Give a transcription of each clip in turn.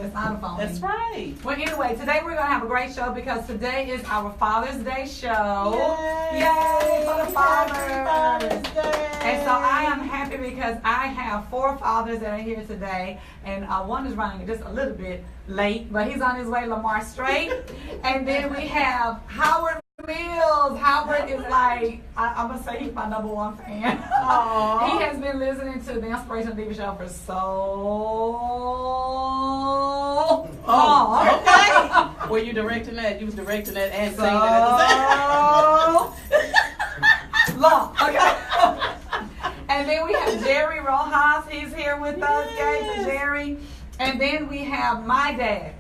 It's not a phone. That's right. Well, anyway, today we're going to have a great show because today is our Father's Day show. Yay! Yay for the fathers. Father's Day. And so I am happy because I have 4 fathers that are here today. And one is running just a little bit late, but he's on his way, Lamar Strait. And then we have Howard Mills. Howard is like, I'm going to say he's my #1 fan. Aww. He has been listening to the Inspirational Diva show for so long. Okay. Were you directing that? You was directing that and So saying that. long. Okay. And then we have Jerry Rojas. He's here with us. Yay for Jerry. And then we have my dad,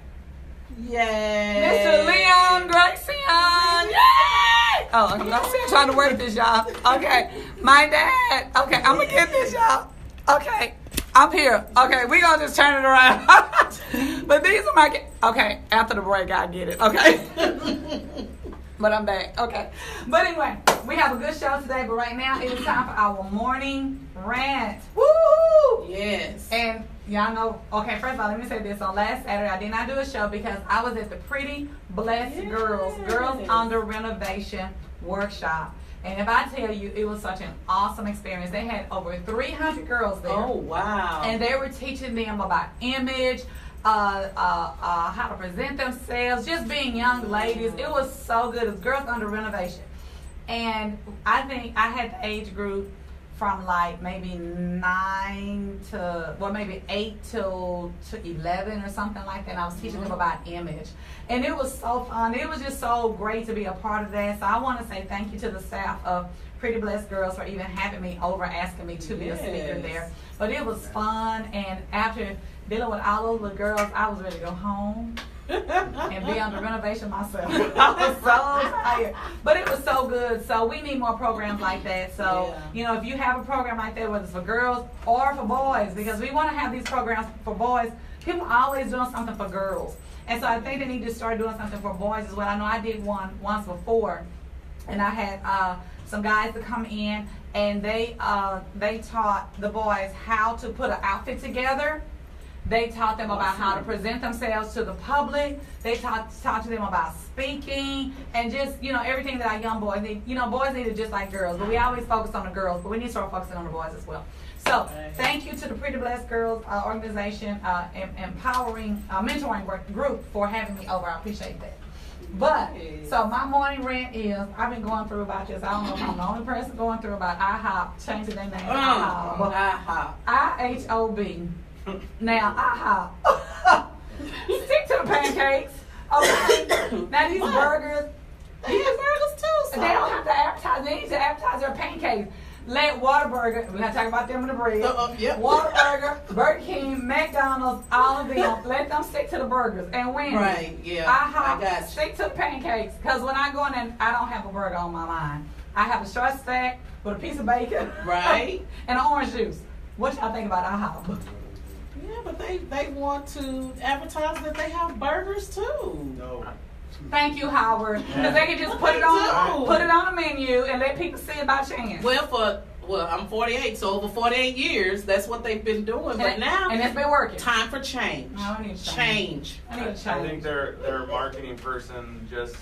Yay. Mr. Leon Grayson. Yay! Oh, I'm still trying to work this, y'all. Okay. My dad. Okay, I'm going to get this, y'all. Okay. I'm here. Okay, we're going to just turn it around. But these are my... Okay, after the break, I get it. Okay. But I'm back. Okay. But anyway, we have a good show today. But right now, it is time for our morning rant. Woo! Yes. And y'all know, okay, first of all, let me say this. On last Saturday, I did not do a show because I was at the Pretty Blessed Girls Under Renovation workshop. And if I tell you, it was such an awesome experience. They had over 300 girls there. Oh, wow. And they were teaching them about image, how to present themselves, just being young ladies. It was so good. It was Girls Under Renovation. And I think I had the age group from like maybe 9 to, well, maybe 8 to 11 or something like that. And I was teaching them about image. And it was so fun. It was just so great to be a part of that. So I want to say thank you to the staff of Pretty Blessed Girls for even having me over, asking me to be a speaker there. But it was fun. And after dealing with all those little girls, I was ready to go home and be under renovation myself. I was so tired. But it was so good. So we need more programs like that. So, you know, if you have a program like that, whether it's for girls or for boys, because we want to have these programs for boys, people are always doing something for girls. And so I think they need to start doing something for boys as well. I know I did one once before, and I had some guys to come in, and they taught the boys how to put an outfit together. They taught them about how to present themselves to the public. They taught to them about speaking and just, you know, everything that our young boys need. You know, boys need it just like girls, but we always focus on the girls, but we need to start focusing on the boys as well. So thank you to the Pretty Blessed Girls organization, empowering, mentoring group for having me over. I appreciate that. But, so my morning rant is, I've been going through about this. I don't know if I'm the only person going through about IHOP, changing their name to IHOP. But IHOB. Now, IHOP. Stick to the pancakes. Okay. Now, these burgers. These burgers too. So. They don't have to advertise. They need to advertise their pancakes. Let Whataburger, we're going to talk about them in the bread. Yep. Whataburger, Burger King, McDonald's, all of them. Let them stick to the burgers. And Wendy's. Right, yeah. I got you. stick to the pancakes. Because when I go in there, I don't have a burger on my mind. I have a short stack with a piece of bacon. Right. And an orange juice. What y'all think about IHOP? Yeah, but they want to advertise that they have burgers too. No. Thank you, Howard. Because they can just put it on the menu and let people see it by chance. Well, I'm 48, so over 48 years, that's what they've been doing. But now, and it's been working. Time for change. No, I need change. I need to change. I think their marketing person just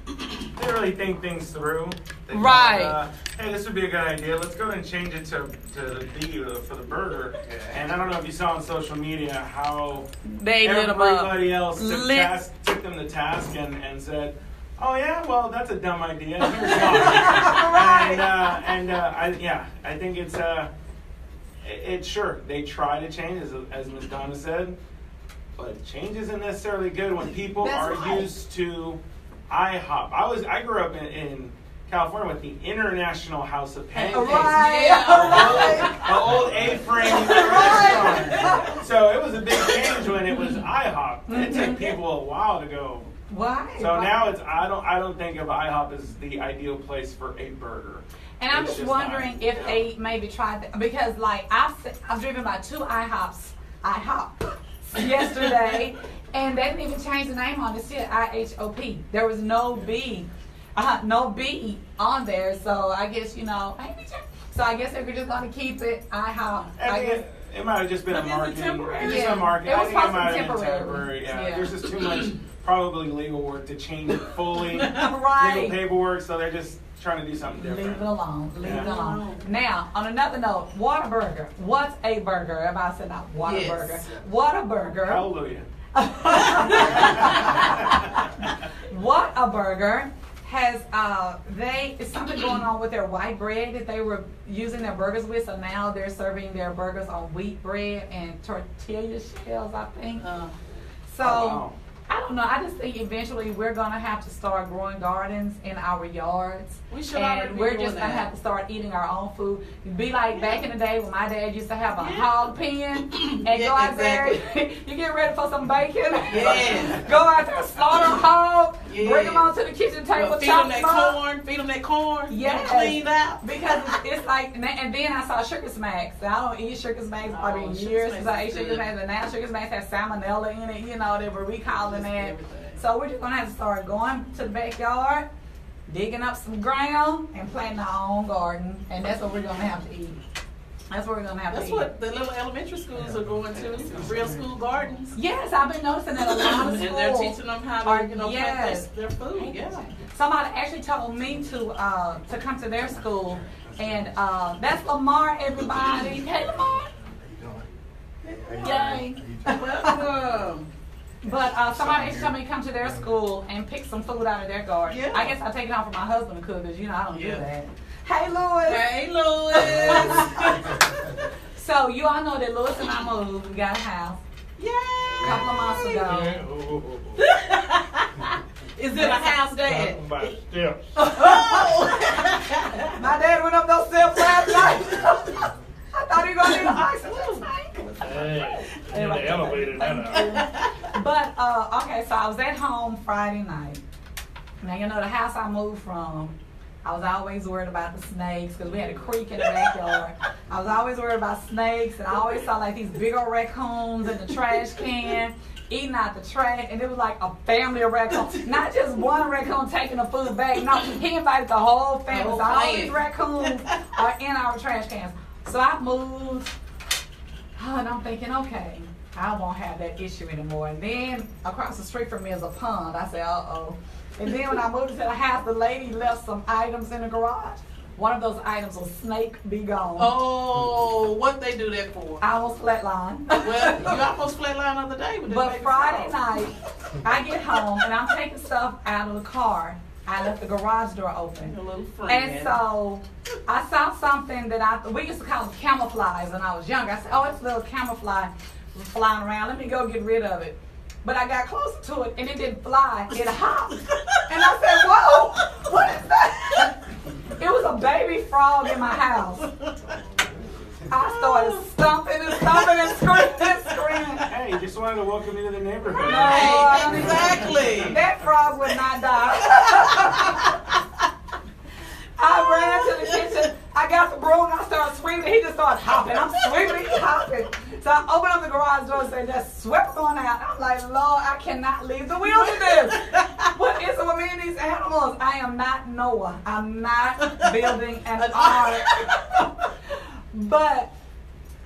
they really think things through. They Right. Hey, this would be a good idea. Let's go ahead and change it to the B for the burger. And I don't know if you saw on social media how They lit 'em up. everybody else took them to task and said, "Oh yeah, well that's a dumb idea. Here's why." I think it's sure they try to change as Ms. Donna said, but change isn't necessarily good when people used to IHOP. I grew up in California with the International House of Pancakes. The old A-frame restaurant. So it was a big change when it was IHOP. It took people a while to go. Why? So now it's I don't think of IHOP as the ideal place for a burger. And I'm just wondering if they maybe tried that, because like I've driven by 2 IHOPs yesterday, and they didn't even change the name on it. It's still IHOP. There was no B on there. So I guess so I guess they were just gonna keep it IHOP. It might have just been But a is it marketing. temporary? It's just Yeah. a marketing. It I was think it possibly might have been temporary. temporary. Yeah. Yeah. There's just too much probably legal work to change it fully. Right. Legal paperwork, so they're just trying to do something Leave different. it alone. Leave it Yeah. alone. Now, on another note, Whataburger. What's a burger? Everybody said not Whataburger. Yes. Whataburger. Hallelujah. Whataburger has it's something going on with their white bread that they were using their burgers with, so now they're serving their burgers on wheat bread and tortilla shells, I think. So Oh, wow. I don't know. I just think eventually we're gonna have to start growing gardens in our yards. We should already and be we're doing just gonna that. have to start eating our own food. Be like back in the day when my dad used to have a hog pen and Yeah, go out there. exactly. You get ready for some bacon. Yes. Go out there, slaughter a hog, Yes. bring them onto the kitchen table, Well, feed chop them that them up. corn. Feed them that corn. Yes. Get 'em cleaned out. Because it's like, and then I saw Sugar Smacks. I don't eat Sugar Smacks probably in Sugar years Smacks since I is ate Sugar good. Smacks, and now Sugar Smacks have salmonella in it. You know, they were recalling that. Everything. So we're just gonna have to start going to the backyard, digging up some ground, and planting our own garden, and that's what we're gonna have to eat. That's what we're gonna have That's to eat. what the little elementary schools are going to. Real school gardens. Yes, I've been noticing that a lot of And schools. they're teaching them how are- to, plant yes. their food. Yeah. Somebody actually told me to come to their school, and that's Lamar, everybody. Hey, Lamar. Yay. Welcome. But somebody actually told me to come to their school and pick some food out of their garden. Yeah. I guess I'll take it home for my husband to cook because, I don't do Yeah. that. Hey, Louis. Hey, Louis. So you all know that Louis and I moved. We got a house a Yay. couple of months ago. Is it a house, Dad? Steps. Oh. My dad went up those steps last night. I thought he was going to need an oxygen tank. Hey, in the elevator now. But, okay, so I was at home Friday night. Now, the house I moved from, I was always worried about the snakes because we had a creek in the backyard. I was always worried about snakes, and I always saw like these big old raccoons in the trash can eating out the trash, and it was like a family of raccoons. Not just one raccoon taking the food back. No, he invited the whole family. So all these raccoons are in our trash cans. So I moved, and I'm thinking, okay, I won't have that issue anymore. And then across the street from me is a pond. I said, uh-oh. And then when I moved into the house, the lady left some items in the garage. One of those items was snake be gone. Oh, what they do that for? I almost flatlined. Well, you almost flatlined the other day with that But baby Friday frog. night, I get home and I'm taking stuff out of the car. I left the garage door open. A little friend. And so I saw something that we used to call them camouflage when I was younger. I said, oh, it's a little camouflage flying around. Let me go get rid of it. But I got closer to it and it didn't fly. It hopped. And I said, whoa, what is that? It was a baby frog in my house. I started stomping and stomping and screaming and screaming. Hey, just wanted to welcome you to the neighborhood. No, I don't Exactly. even- That frog would not die. I ran to the kitchen. I got the broom and I started sweeping. He just started hopping. I'm sweeping, he's hopping. So I opened up the garage door and said, just swept on out. I'm like, Lord, I cannot leave the wilderness. What is it with me and these animals? I am not Noah. I'm not building an ark. But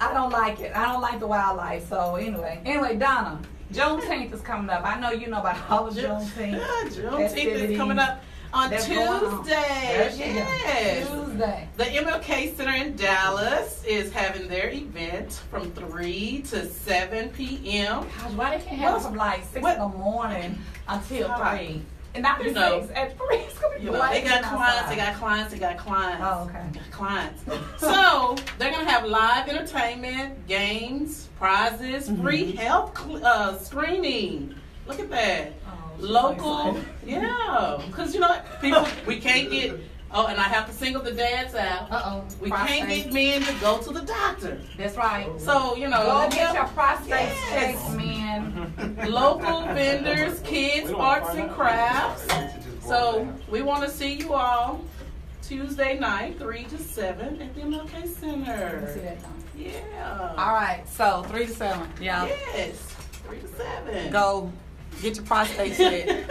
I don't like it. I don't like the wildlife. So anyway, Donna, Juneteenth is coming up. I know you know about all the Juneteenth. Juneteenth is coming up on That's going on. Tuesday. There she Yes. goes. Tuesday. The MLK Center in Dallas is having their event from 3 to 7 p.m. Gosh, why they can't have it from like 6 in the morning until Right. 3? And not You at know. 6, at 3. It's going to be You know, they got blazing clients, outside. they got clients, they got clients. Oh, okay. They got clients. So, they're going to have live entertainment, games, prizes, free health screening. Look at that. Oh, she's so Local, excited. yeah. Because, people, we can't get, and I have to single the dads out. Uh-oh. We can't get men to go to the doctor. That's right. So, Go get your prostate Yes. checked, man. Local vendors, kids, We don't arts find and out. crafts. So we want to see you all Tuesday night, 3 to 7 at the MLK Let me see Center. that, Donna. Yeah. All right, so 3 to 7. Yeah. Yes, 3 to 7. Go get your prostate checked.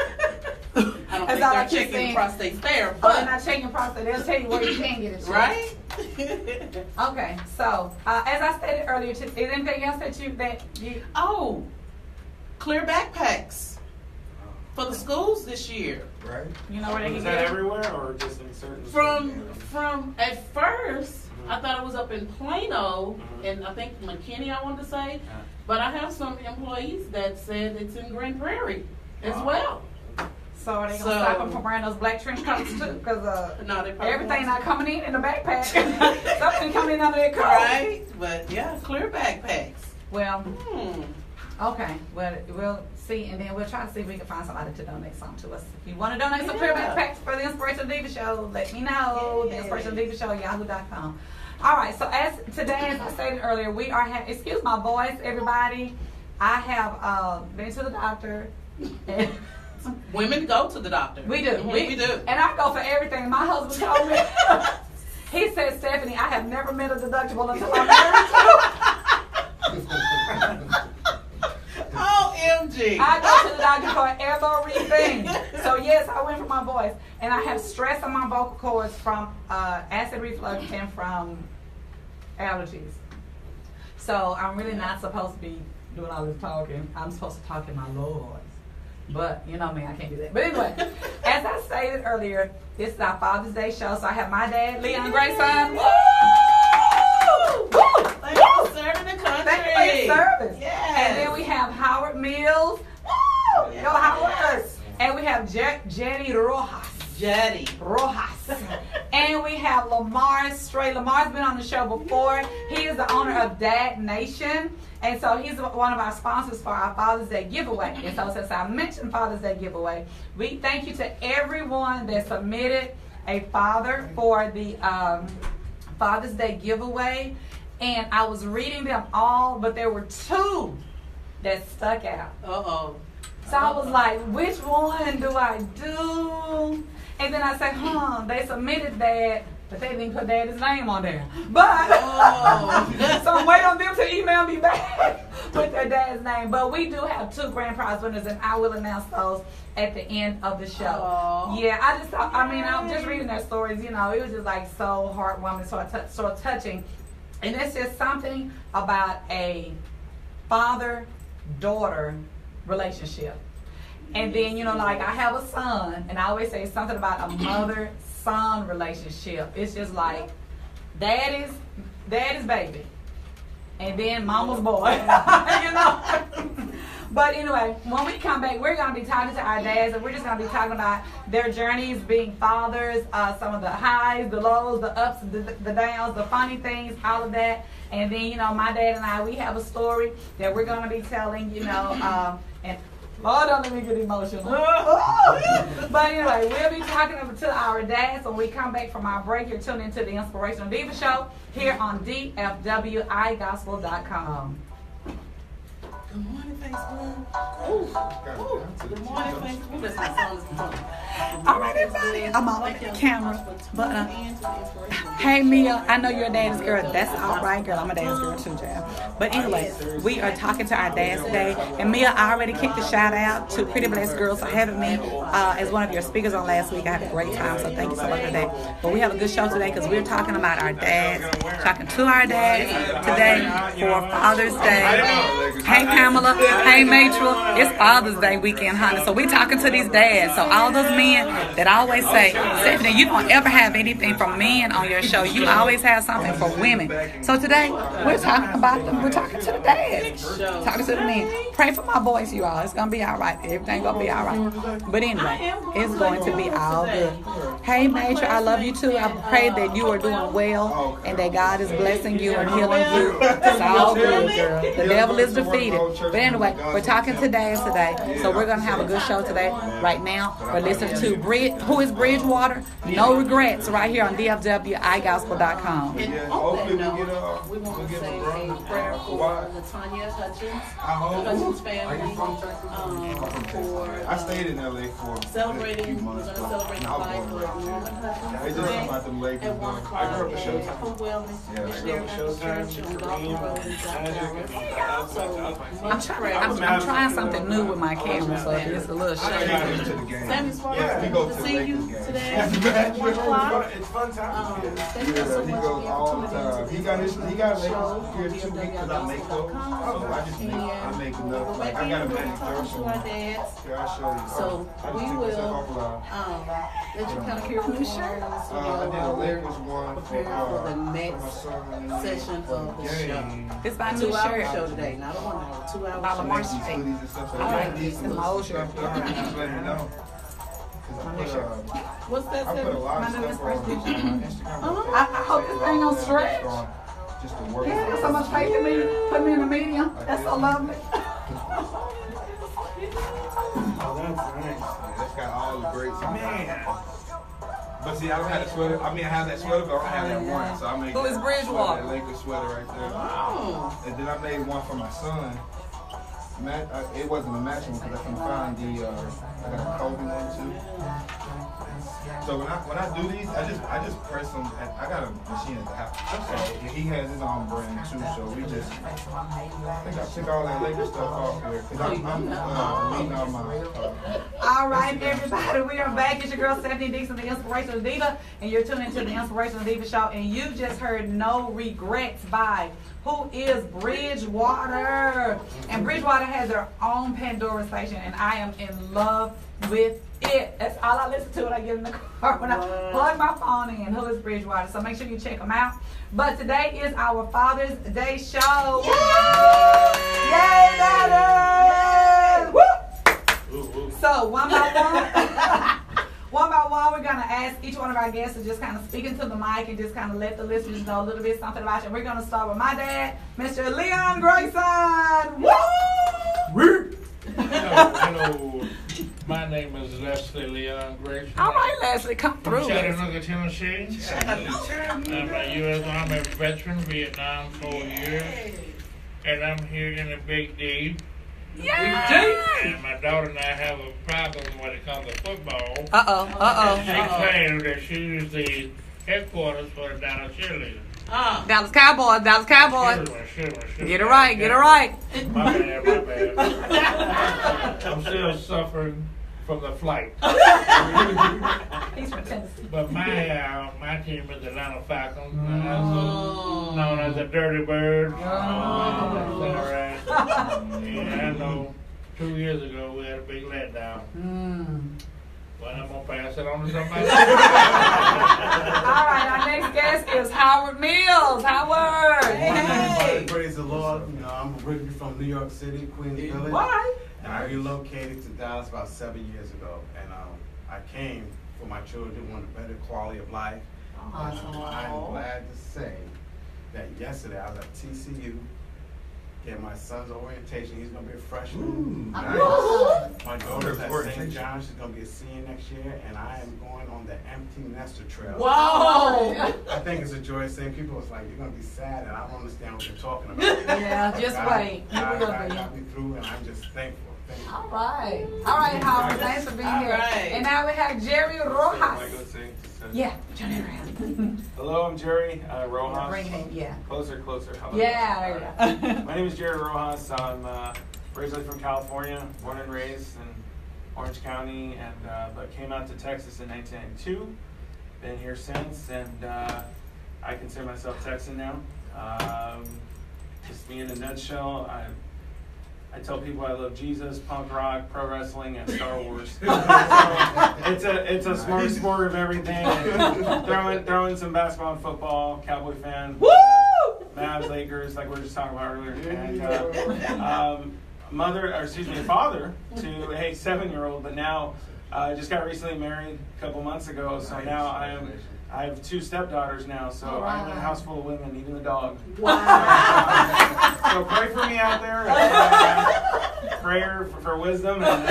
I don't That's think all I they're keep checking saying. the prostates there, Oh, they're but not checking your prostate. They'll tell you where you can get it checked. right? Okay, so as I stated earlier, is there anything else that you? Oh, clear backpacks for the schools this year. Right. You know where they Is can that get? everywhere or just in certain? From at first, I thought it was up in Plano, and I think McKinney, I wanted to say, but I have some employees that said it's in Grand Prairie as well. So are they gonna stop them from wearing those black trench coats too? Because No, they probably everything won't. not coming in the backpack. Something coming in under their coat. Right, but yeah, clear backpacks. Well, okay. Well, we'll see, and then we'll try to see if we can find somebody to donate something to us. If you want to donate some clear backpacks for the Inspirational Diva Show, let me know. The Inspirational Diva Show, yahoo.com. All right. So as today, as I stated earlier, we are excuse my voice, everybody. I have been to the doctor. And Women go to the doctor. we do. We do. And I go for everything. My husband told me. He said, Stephanie, I have never met a deductible until I'm married to OMG. I go to the doctor for everything. So yes, I went for my voice. And I have stress on my vocal cords from acid reflux and from allergies. So I'm really not supposed to be doing all this talking. I'm supposed to talk in my low voice. But you know me, I can't do that. But anyway, as I stated earlier, this is our Father's Day show. So I have my dad, Leon Grayson. Woo! Woo! Thank you for serving the country. Thank you for your service. Yes. And then we have Howard Mills. Woo! Yes. Go Howard. And we have Jetty Rojas. Jetty. Rojas. And we have Lamar Stray. Lamar's been on the show before. He is the owner of Dad Nation. And so he's one of our sponsors for our Father's Day giveaway. And so since I mentioned Father's Day giveaway, we thank you to everyone that submitted a father for the Father's Day giveaway. And I was reading them all, but there were two that stuck out. Uh-oh. So I was like, which one do I do? And then I said, they submitted that, but they didn't put Daddy's name on there. But, so I'm waiting on them to email me back with their dad's name. But we do have two grand prize winners, and I will announce those at the end of the show. Aww. Yeah, I just thought, I'm just reading their stories, it was just like so heartwarming, so touching. And it's just something about a father-daughter relationship. And then, like I have a son, and I always say something about a mother-son relationship. It's just like daddy's baby, and then mama's boy, But anyway, when we come back, we're going to be talking to our dads, and we're just going to be talking about their journeys being fathers, some of the highs, the lows, the ups, the downs, the funny things, all of that. And then, my dad and I, we have a story that we're going to be telling, and Lord, don't let me get emotional. But anyway, we'll be talking to our dads when we come back from our break. You're tuned into the Inspirational Diva Show here on DFWIGospel.com. Good morning, Facebook. Ooh. Good morning, Facebook. That's my song. All right, everybody. I'm on the camera. But, hey, Mia, I know you're a daddy's girl. That's all right, girl. I'm a daddy's girl, too, Jam. But anyway, we are talking to our dads today. And Mia, I already kicked a shout out to Pretty Blessed Girls for having me as one of your speakers on last week. I had a great time, so thank you so much for that. But we have a good show today because we're talking about our dads, talking to our dads today for Father's Day. Hey, Pamela. Hey, Matral. It's Father's Day weekend, honey. So we're talking to these dads. So all those men that always say, Stephanie, you don't ever have anything for men on your show. You always have something for women. So today, we're talking about them. We're talking to the dads. Talking to the men. Pray for my boys, you all. It's going to be all right. Everything's going to be all right. But anyway, it's going to be all good. Hey, Matral, I love you too. I pray that you are doing well and that God is blessing you and healing you. It's all good, girl. The devil is defeated. But anyway, we're talking to dads today, so we're going to have a good show today. Right now, we're listening to who is Bridgewater? No Regrets, right here on DFWIGospel.com. And on that note, we want to say a prayer for Latanya Hutchins, the Hutchins family, I stayed in LA for celebrating, we're going to celebrate the life of Norman Hutchins today at 1 o'clock at Home Wellness Missionary Baptist Church on Dolphin Road in South Dallas. So much prayer I'm trying something new with my camera, so if it's a little I shaky. gotta get to the game. Sammy Sparks, Yeah, we go to to the see you Lakers game. today at 1 o'clock. It's fun time. Thank you so He much goes for all the the time. opportunity He got Lakers show here 2 weeks because I make those. So I make enough. Like I got a managed to our dads. Yeah, I'll show you. So I just we take will myself offline. let you kind of hear from the show. I did a Lakers one Prepare for the my next son. session of the show. It's my new 2-hour shirt. show today, not a 1 hour, 2 hour By show. Lamar These Street. hoodies and stuff. So I like if these. you It's my old stuff shirt. done, just let me know. 'Cause My new shirt. What's that? I put a lot My of new stuff on Inspirational Instagram. I hope this thing don't stretch. Just to work. He has so much faith in me. Put me in the medium. That's so lovely. Oh, that's nice. That's got all the greats. Man. But see, I don't have that sweater. I mean, I have that sweater, but I don't have that one. So I made Who is that Bridgewater? sweater, that Lakers sweater right there. Oh. And then I made one for my son. It wasn't a matching one because I couldn't find the. I got a Kobe one too. So when I do these, I just press them. I got a machine at the house. And he has his own brand too. So we just. I think I took all that Lakers stuff off here because I'm meeting all my. All right, everybody, we are back. It's your girl Stephanie Dixon, the Inspirational Diva, and you're tuning into the Inspirational Diva Show. And you just heard "No Regrets" by who is Bridgewater, and Bridgewater has their own Pandora station, and I am in love with it. That's all I listen to when I get in the car, when I plug my phone in. Who is Bridgewater? So make sure you check them out. But today is our Father's Day show. Yay, Daddy! Woo! So one by one, we're gonna ask each one of our guests to just kind of speak into the mic and just kind of let the listeners know a little bit something about you. And we're gonna start with my dad, Mr. Leon Grayson. Woo! Hello, my name is Leslie Leon Grayson. All right, Leslie, come From through. Chattanooga, Tennessee. I'm a U.S. Army veteran, Vietnam 4 years, and I'm here in the Big D. Yay! And my daughter and I have a problem when it comes to football. She claims that she is the headquarters for the Dallas cheerleaders. Dallas Cowboys, Dallas Cowboys. Sure. Get it right, get it right. My bad. I'm still suffering from the flight. He's from Tennessee. But my team is the Atlanta Falcons, also known as the Dirty Birds. That's all right. Yeah, I know 2 years ago we had a big letdown. But I'm going to pass it on to somebody. All right, our next guest is Howard Mills. Howard. Hey. Praise the Lord. You know, I'm originally from New York City, Queens Village. Why? And I relocated to Dallas about 7 years ago. And I came for my children who want a better quality of life. Awesome. I'm glad to say that yesterday I was at TCU. Getting my son's orientation. He's going to be a freshman. Nice. My daughter's at St. John. She's going to be a senior next year. And I am going on the Empty Nester Trail. Wow. I think it's a joyous thing. People was like, you're going to be sad, and I don't understand what you're talking about. Yeah, just wait. You God will be. got me through, and I'm just thankful. Thank you. All right, Howard. Thanks for being here. right. And now we have Jerry Rojas. Yeah. Yeah, turn it around. Hello, I'm Jerry Rojas. Bring it in, yeah. Closer. How about Yeah, that? there you go. My name is Jerry Rojas. I'm originally from California, born and raised in Orange County, and but came out to Texas in 1992. Been here since, and I consider myself Texan now. Just me in a nutshell. I tell people I love Jesus, punk rock, pro wrestling, and Star Wars. So it's a smorgasbord of everything. Throw in some basketball and football. Cowboy fan. Woo! Mavs, Lakers, like we were just talking about earlier. And father to a 7-year-old, but now just got recently married a couple months ago. So now I have 2 stepdaughters now, so I'm in a house full of women, even the dog. Wow. So pray for me out there. And, prayer for wisdom. And,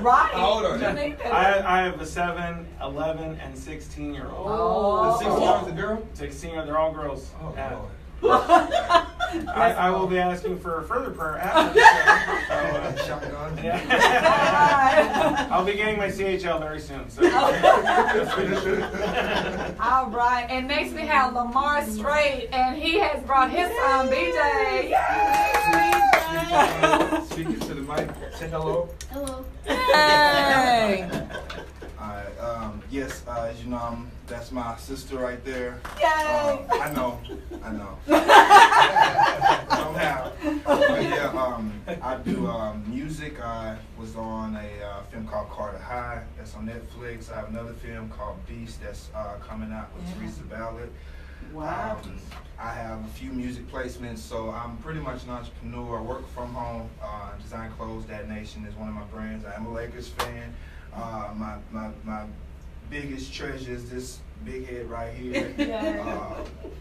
Right. How old are You they? need that. I have a 7, 11, and 16-year-old. Oh. The 16-year-old's a girl? 16, they're all girls. Oh, Yeah. Lord. I will be asking for further prayer after the show. So, Shotgun. yeah. I'll be getting my CHL very soon. So. All right, and next we have Lamar Strait, and he has brought his son BJ. Yay! Speaking to the mic, say hello. Hello. Yay! Yes, as you know, that's my sister right there. Yay! I know. Somehow. But yeah, I do music. I was on a film called Carter High that's on Netflix. I have another film called Beast that's coming out with Teresa Ballard. Wow. I have a few music placements, so I'm pretty much an entrepreneur. I work from home. Design Clothes, That Nation is one of my brands. I am a Lakers fan. My biggest treasure is this big head right here.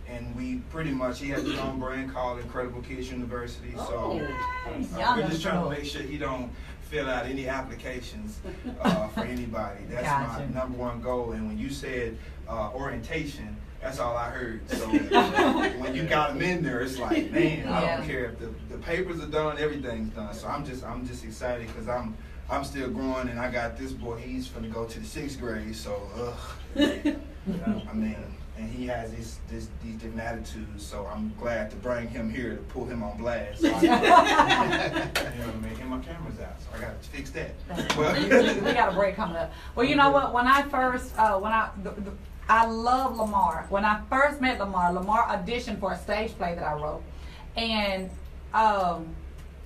And we pretty much, he has his own brand called Incredible Kids University. So we're just trying to make sure he don't fill out any applications for anybody. That's my number one goal. And when you said orientation, that's all I heard. So when you got him in there, it's like, man, I don't care if the papers are done, everything's done. So I'm just excited because I'm still growing, and I got this boy. He's finna go to the 6th grade. So I mean, and he has these different attitudes. So I'm glad to bring him here to pull him on blast. So you know what I mean? And my camera's out, so I got to fix that. We got a break coming up. Well, you know what? When I first I love Lamar. When I first met Lamar auditioned for a stage play that I wrote. And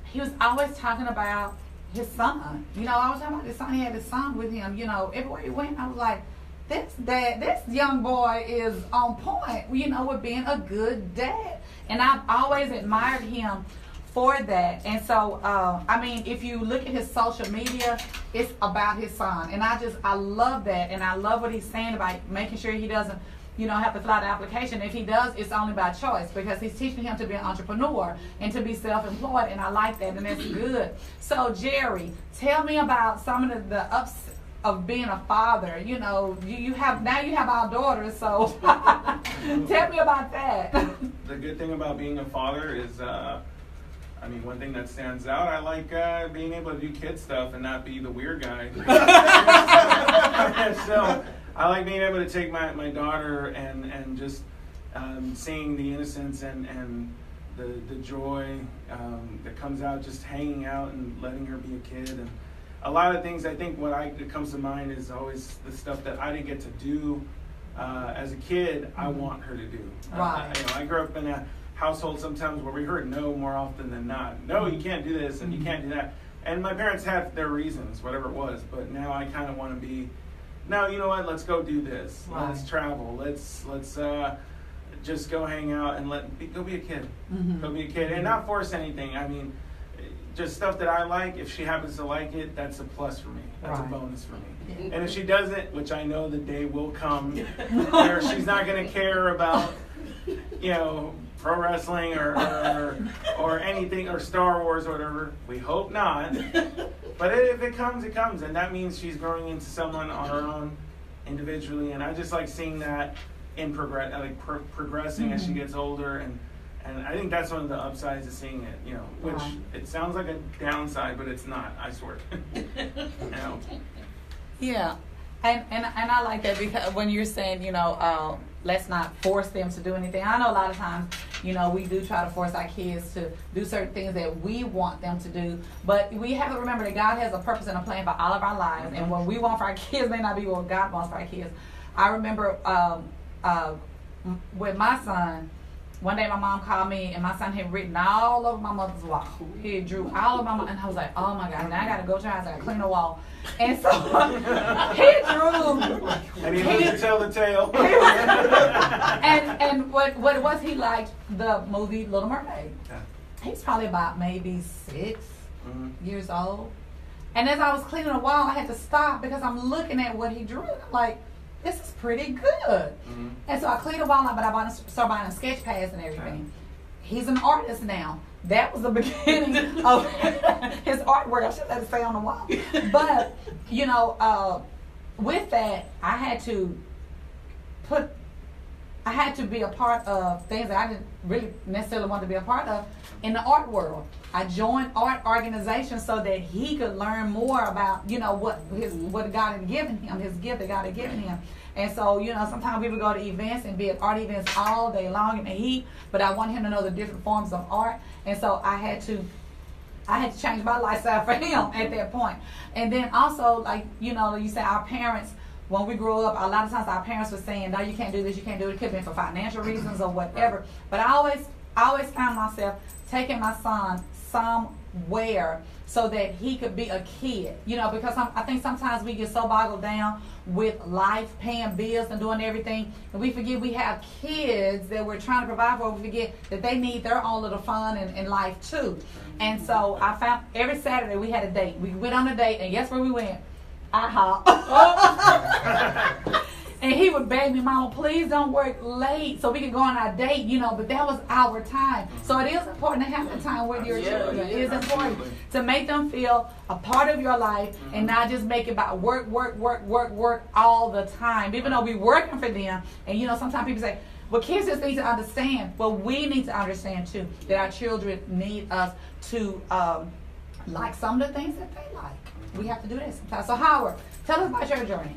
he was always talking about his son. You know, I was talking about his son. He had his son with him. You know, everywhere he went, I was like, this young boy is on point, you know, with being a good dad. And I've always admired him for that. And so, I mean, if you look at his social media, it's about his son. And I love that. And I love what he's saying about making sure he doesn't, you know, have to fill out the application. If he does, it's only by choice, because he's teaching him to be an entrepreneur and to be self-employed. And I like that, and that's good. So, Jerry, tell me about some of the ups of being a father. You know, you have our daughters, so tell me about that. The good thing about being a father is, I mean, one thing that stands out, I like being able to do kid stuff and not be the weird guy. So I like being able to take my daughter and just seeing the innocence and the joy that comes out just hanging out and letting her be a kid. And a lot of things, I think that comes to mind is always the stuff that I didn't get to do as a kid, I want her to do. Right. You know, I grew up in a household sometimes where we heard no more often than not. No, you can't do this and you can't do that. And my parents had their reasons, whatever it was. But now I kind of want to be, no, you know what? Let's go do this. Right. Let's travel. Let's just go hang out and go be a kid. Go be a kid and not force anything. I mean, just stuff that I like. If she happens to like it, that's a plus for me. That's a bonus for me. And if she doesn't, which I know the day will come, where she's not going to care about, you know, pro wrestling or anything, or Star Wars or whatever. We hope not. But if it comes, it comes. And that means she's growing into someone on her own individually. And I just like seeing that in progressing as she gets older. And I think that's one of the upsides of seeing it, you know, which it sounds like a downside, but it's not, I swear. You know? Yeah. And I like that, because when you're saying, you know, let's not force them to do anything. I know a lot of times, you know, we do try to force our kids to do certain things that we want them to do. But we have to remember that God has a purpose and a plan for all of our lives. And what we want for our kids may not be what God wants for our kids. I remember with my son, one day my mom called me, and my son had written all over my mother's wall. He drew all of my mom, and I was like, oh my God, now I got to go to her house, I got to clean the wall. And so he drew. And he lived to tell the tale. and what it was, he liked the movie Little Mermaid. He's probably about maybe 6 years old. And as I was cleaning the wall, I had to stop because I'm looking at what he drew. I'm like, this is pretty good. And so I cleaned the wall up, but I started buying sketch pads and everything. He's an artist now. That was the beginning of his artwork. I should let it stay on the wall. But, you know, with that, I had to put I had to be a part of things that I didn't really necessarily want to be a part of in the art world. I joined art organizations so that he could learn more about, what God had given him, his gift that God had given him. And so, sometimes we would go to events and be at art events all day long in the heat, but I want him to know the different forms of art. And so I had to change my lifestyle for him at that point. And then also, like, you say our parents, when we grew up, a lot of times our parents were saying, no, you can't do this, you can't do it. It could have been for financial reasons or whatever. But I always found myself taking my son somewhere so that he could be a kid. Because I think sometimes we get so boggled down with life, paying bills and doing everything, and we forget we have kids that we're trying to provide for. We forget that they need their own little fun in life too. And so I found every Saturday we had a date. We went on a date, and guess where we went? IHOP. And he would beg me, Mama, please don't work late so we can go on our date, but that was our time. So it is important to have the time with your children. It is important to make them feel a part of your life and not just make it about work all the time. Even though we're working for them, and sometimes people say, well, kids just need to understand. Well, we need to understand too that our children need us to like some of the things that they like. We have to do that sometimes. So Howard, tell us about your journey.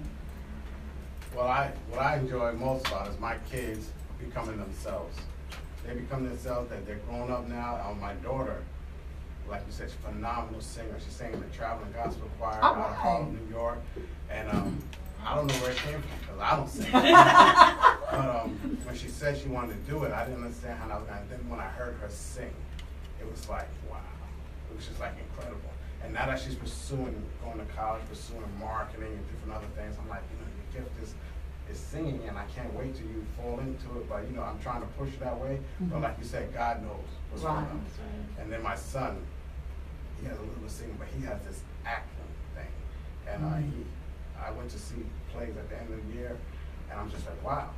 Well, what I enjoy most about is my kids becoming themselves. They become themselves, that they're grown up now. My daughter, like you said, she's a phenomenal singer. She's singing the Traveling Gospel Choir out of Harlem, New York. And I don't know where it came from because I don't sing. But when she said she wanted to do it, I didn't understand how I was going to. Then when I heard her sing, it was like, wow. It was just like incredible. And now that she's going to college, pursuing marketing and different other things, I'm like, your gift is singing, and I can't wait till you fall into it. But I'm trying to push it that way. But like you said, God knows what's going on. And then my son, he has a little bit of singing, but he has this acting thing. And I went to see plays at the end of the year, and I'm just like, wow,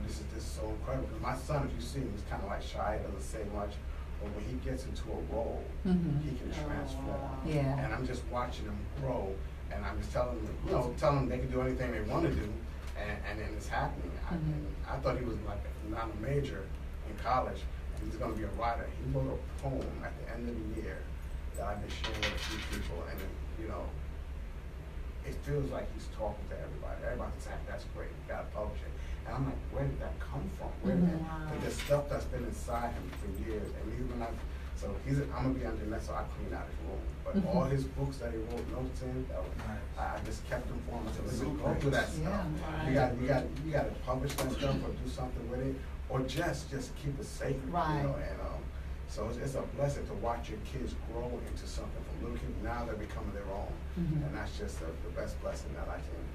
this is so incredible. Because my son, if you see him, he's kind of like shy, doesn't say much. But when he gets into a role, he can transform. Yeah. And I'm just watching him grow, and I'm just telling them they can do anything they want to do, and then it's happening. I thought he was like not a major in college, and he's going to be a writer. He wrote a poem at the end of the year that I've been sharing with a few people, and it feels like he's talking to everybody. Everybody's saying, that's great, you got to publish it. And I'm like, where did that come from? But there's stuff that's been inside him for years. And even I'm gonna be under that, so I clean out his room. But all his books that he wrote notes in, I just kept them for him. I said, listen, go through that stuff. You got to publish that stuff or do something with it, or just keep it safe. So it's a blessing to watch your kids grow into something from little kids. Now they're becoming their own, and that's just the best blessing that I can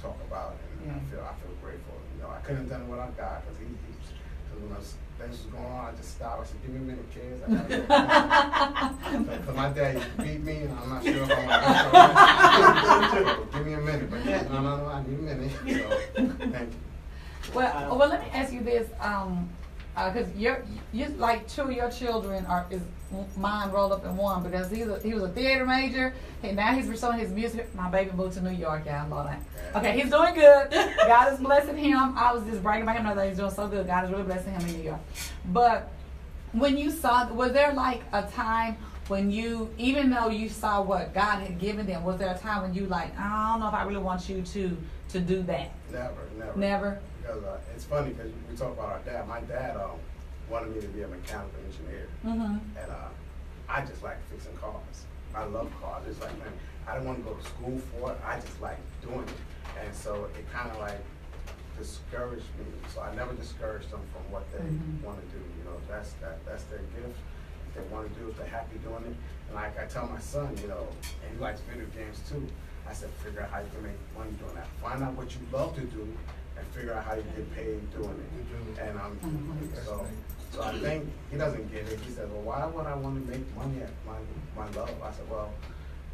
talk about, and I feel grateful. I couldn't have done what I got because when things was going on, I just stopped. I said, "Give me a minute, kids. I gotta go." Because my dad used to beat me, and I'm not sure if I'm going to give me a minute, but no, I need a minute. So thank you. Well, let me ask you this, because you're like two of your children is mine rolled up in one, because he was a theater major, and now he's pursuing his music. My baby moved to New York, y'all know that. Okay, he's doing good. God is blessing him. I was just bragging about him the other day. He's doing so good. God is really blessing him in New York. But when you saw, was there like a time when you, even though you saw what God had given them, was there a time when you like, I don't know if I really want you to do that? Never. Because it's funny because we talk about our dad. My dad wanted me to be a mechanical engineer, and I just like fixing cars. I love cars. It's like, man, I didn't want to go to school for it. I just like doing it, and so it kind of like discouraged me. So I never discouraged them from what they want to do. That's their gift. If they want to do it, they're happy doing it. And like I tell my son, and he likes video games too. I said, figure out how you can make money doing that. Find out what you love to do, and figure out how you get paid doing it. And so I think he doesn't get it. He said, well, why would I want to make money at my love? I said, well,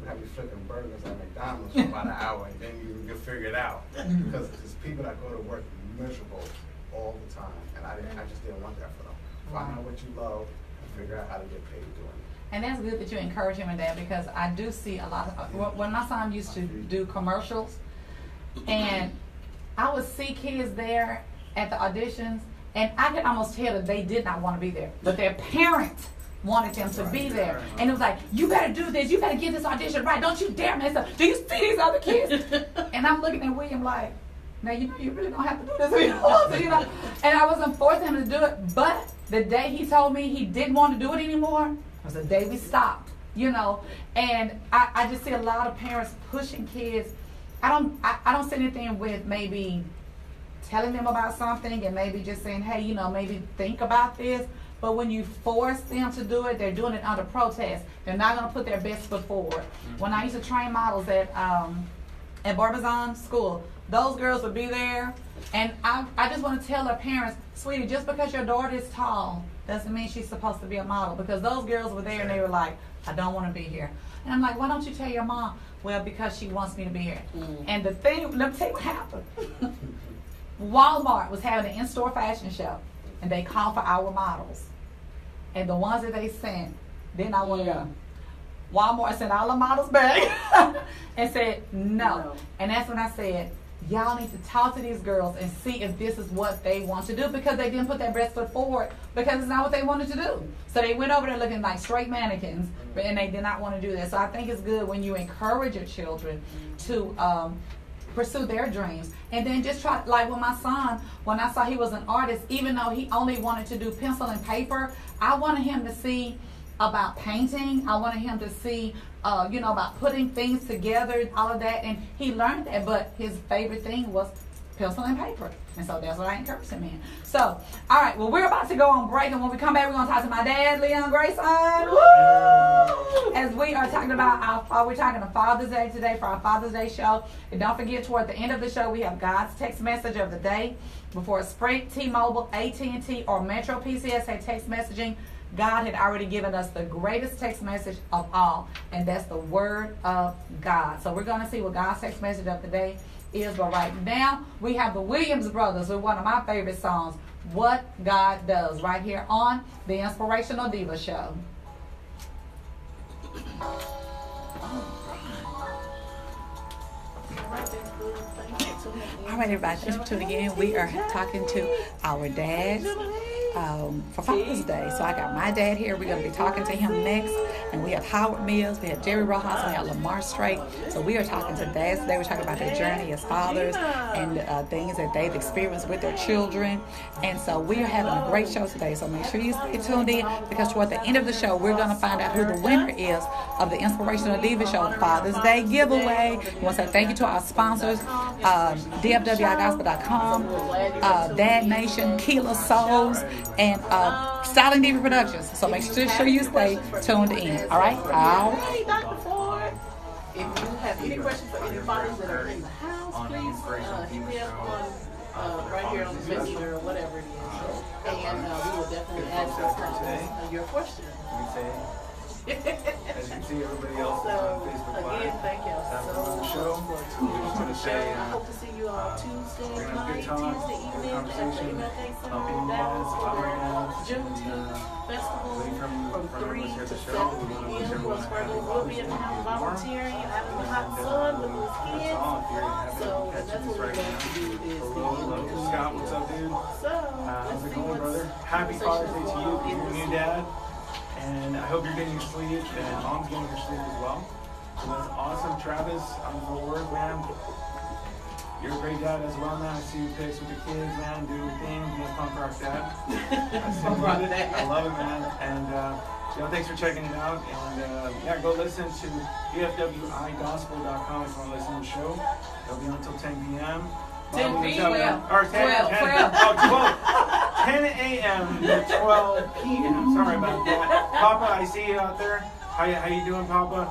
we have you flipping burgers at McDonald's for about an hour, and then you'll figure it out. Because there's people that go to work miserable all the time, and I just didn't want that for them. Find out what you love and figure out how to get paid doing it. And that's good that you encourage him in that, because I do see a lot of, when my son used to do commercials, and I would see kids there at the auditions, and I could almost tell that they did not want to be there, but their parents wanted them to be there. And it was like, you better do this, you better get this audition right, don't you dare mess up. Do you see these other kids? And I'm looking at William like, now you really don't have to do this if you don't want to, you know. And I wasn't forcing him to do it, but the day he told me he didn't want to do it anymore was the day we stopped, you know. And I just see a lot of parents pushing kids. I don't see anything with maybe telling them about something and maybe just saying, hey, you know, maybe think about this. But when you force them to do it, they're doing it under protest. They're not going to put their best foot forward. When I used to train models at Barbizon School, those girls would be there. And I just want to tell their parents, sweetie, just because your daughter is tall doesn't mean she's supposed to be a model. Because those girls were there and they were like, I don't want to be here. And I'm like, why don't you tell your mom? Well, because she wants me to be here. And the thing, let me tell you what happened. Walmart was having an in-store fashion show. And they called for our models. And the ones that they sent did not want to go. Walmart sent all the models back and said no. And that's when I said, y'all need to talk to these girls and see if this is what they want to do, because they didn't put their best foot forward because it's not what they wanted to do. So they went over there looking like straight mannequins, and they did not want to do that. So I think it's good when you encourage your children to pursue their dreams. And then just try, like with my son, when I saw he was an artist, even though he only wanted to do pencil and paper, I wanted him to see about painting. I wanted him to see, you know, about putting things together, all of that. And he learned that, but his favorite thing was pencil and paper. And so that's what I encouraged him in. So, all right, well, we're about to go on break. And when we come back, we're going to talk to my dad, Leon Grayson. Woo! As we are talking about we're talking to Father's Day today for our Father's Day show. And don't forget, toward the end of the show, we have God's text message of the day. Before Sprint, T-Mobile, AT&T, or Metro PCS had text messaging, God had already given us the greatest text message of all, and that's the Word of God. So we're going to see what God's text message of the day is. But right now, we have the Williams Brothers with one of my favorite songs, What God Does, right here on the Inspirational Diva Show. All right, everybody, thanks for tuning in. We are talking to our dads for Father's Day. So I got my dad here. We're going to be talking to him next. And we have Howard Mills, we have Jerry Rojas, and we have Lamar Strait. So we are talking to dads today. We're talking about their journey as fathers and things that they've experienced with their children. And so we are having a great show today. So make sure you stay tuned in, because toward the end of the show, we're going to find out who the winner is of the Inspirational Diva Show Father's Day giveaway. We want to say thank you to our sponsors, DFWIGospel.com, Dad Nation, Keela Souls, and Styling Diva Productions. So make sure you stay tuned in. All right? Hey, Dr. Ford. If you have any questions for any fathers that are in the house, please hit me up on right here on the messenger or whatever it is. And we will definitely answer your question. As you can see, everybody else is on Facebook Live. Again, thank y'all so much for tuning into the show. I hope to see you all Tuesday night, Tuesday evening at the Email Thanks Center in Dallas for Juneteenth Festival from 3 to 7 p.m. Wells Fargo will be in the house volunteering out in the hot sun with those kids. So that's what we're going to do is Scott, what's up, dude? So, how's it going, brother? Happy Father's Day to you, because you're a new dad. And I hope you're getting your sleep, and mom's getting her sleep as well. So that's awesome. Travis, I'm for work, man. You're a great dad as well, man. I see you pics with the kids, man. Do your thing. Be a punk rock dad. I love it, man. And thanks for checking it out. And go listen to DFWIGospel.com if you want to listen to the show. It'll be on until 10 p.m. 10 p.m. Or 10 a.m. to 12 p.m. Sorry about that. Papa, I see you out there. How you doing, Papa?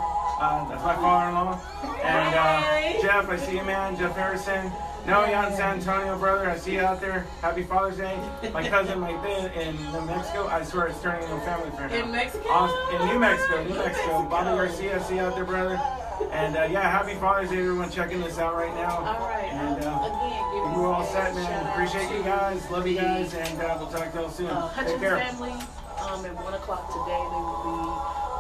That's my father-in-law. And Jeff, I see you, man. Jeff Harrison. Noe in San Antonio, brother. I see you out there. Happy Father's Day. My cousin, in New Mexico. I swear it's turning into a family affair now. In Mexico? In New Mexico. Bobby Garcia, I see you out there, brother. And happy Father's Day, everyone checking this out right now. All right. And again, we're all set, man. Appreciate you guys. Love you guys. And we'll talk to you all soon. Take Hutchins care. family, at 1 o'clock today, they will be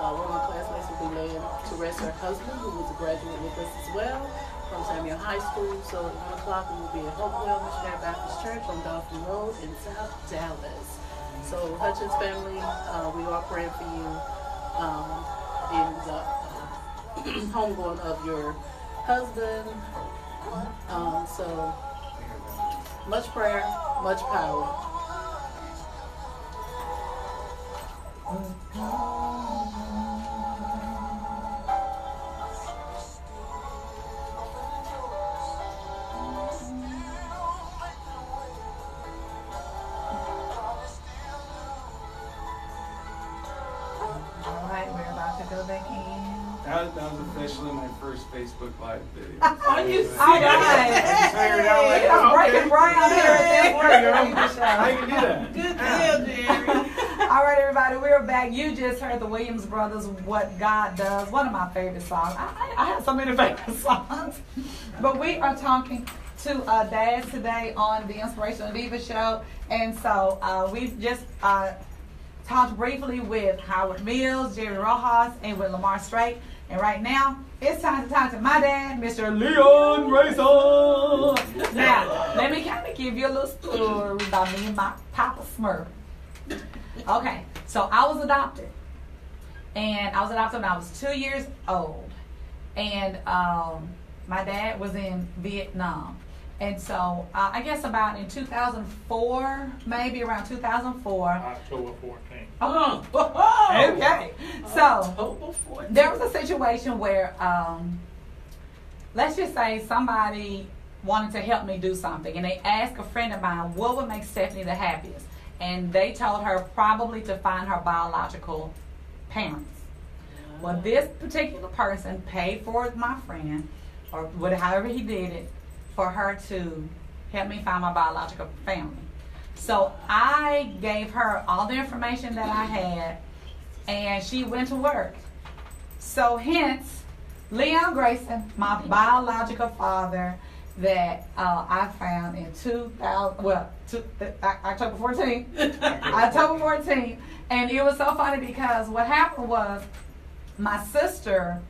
one of my classmates will we laid to rest her husband, who was a graduate with us as well from Samuel High School. So at 1 o'clock we will be at Hopewell Missionary Baptist Church on Dolphin Road in South Dallas. So Hutchins family, we are praying for you in the homegoing of your husband. So much prayer, much power. All right, we're about to go back in. That was officially my first Facebook Live video. Are you serious? All right. Just figured out, like, I'm oh, breaking okay. ground here at this I work. can do that. Good deal, Jerry. All right, everybody, we're back. You just heard the Williams Brothers, What God Does, one of my favorite songs. I have so many favorite songs. But we are talking to Dad today on the Inspirational Diva show. And so we've just talked briefly with Howard Mills, Jerry Rojas, and with Lamar Strait. And right now, it's time to talk to my dad, Mr. Leon Grayson. Now, let me kind of give you a little story about me and my Papa Smurf. Okay, so I was adopted. And I was adopted when I was 2 years old. And my dad was in Vietnam. And so I guess about in 2004, maybe around 2004. October 14th. Oh, okay. So October 14th. there was a situation where, let's just say somebody wanted to help me do something. And they asked a friend of mine, what would make Stephanie the happiest? And they told her probably to find her biological parents. Well, this particular person paid for my friend, or however he did it, for her to help me find my biological family. So I gave her all the information that I had, and she went to work. So hence, Leon Grayson, my biological father, that I found in October 14th. October 14th. And it was so funny because what happened was my sister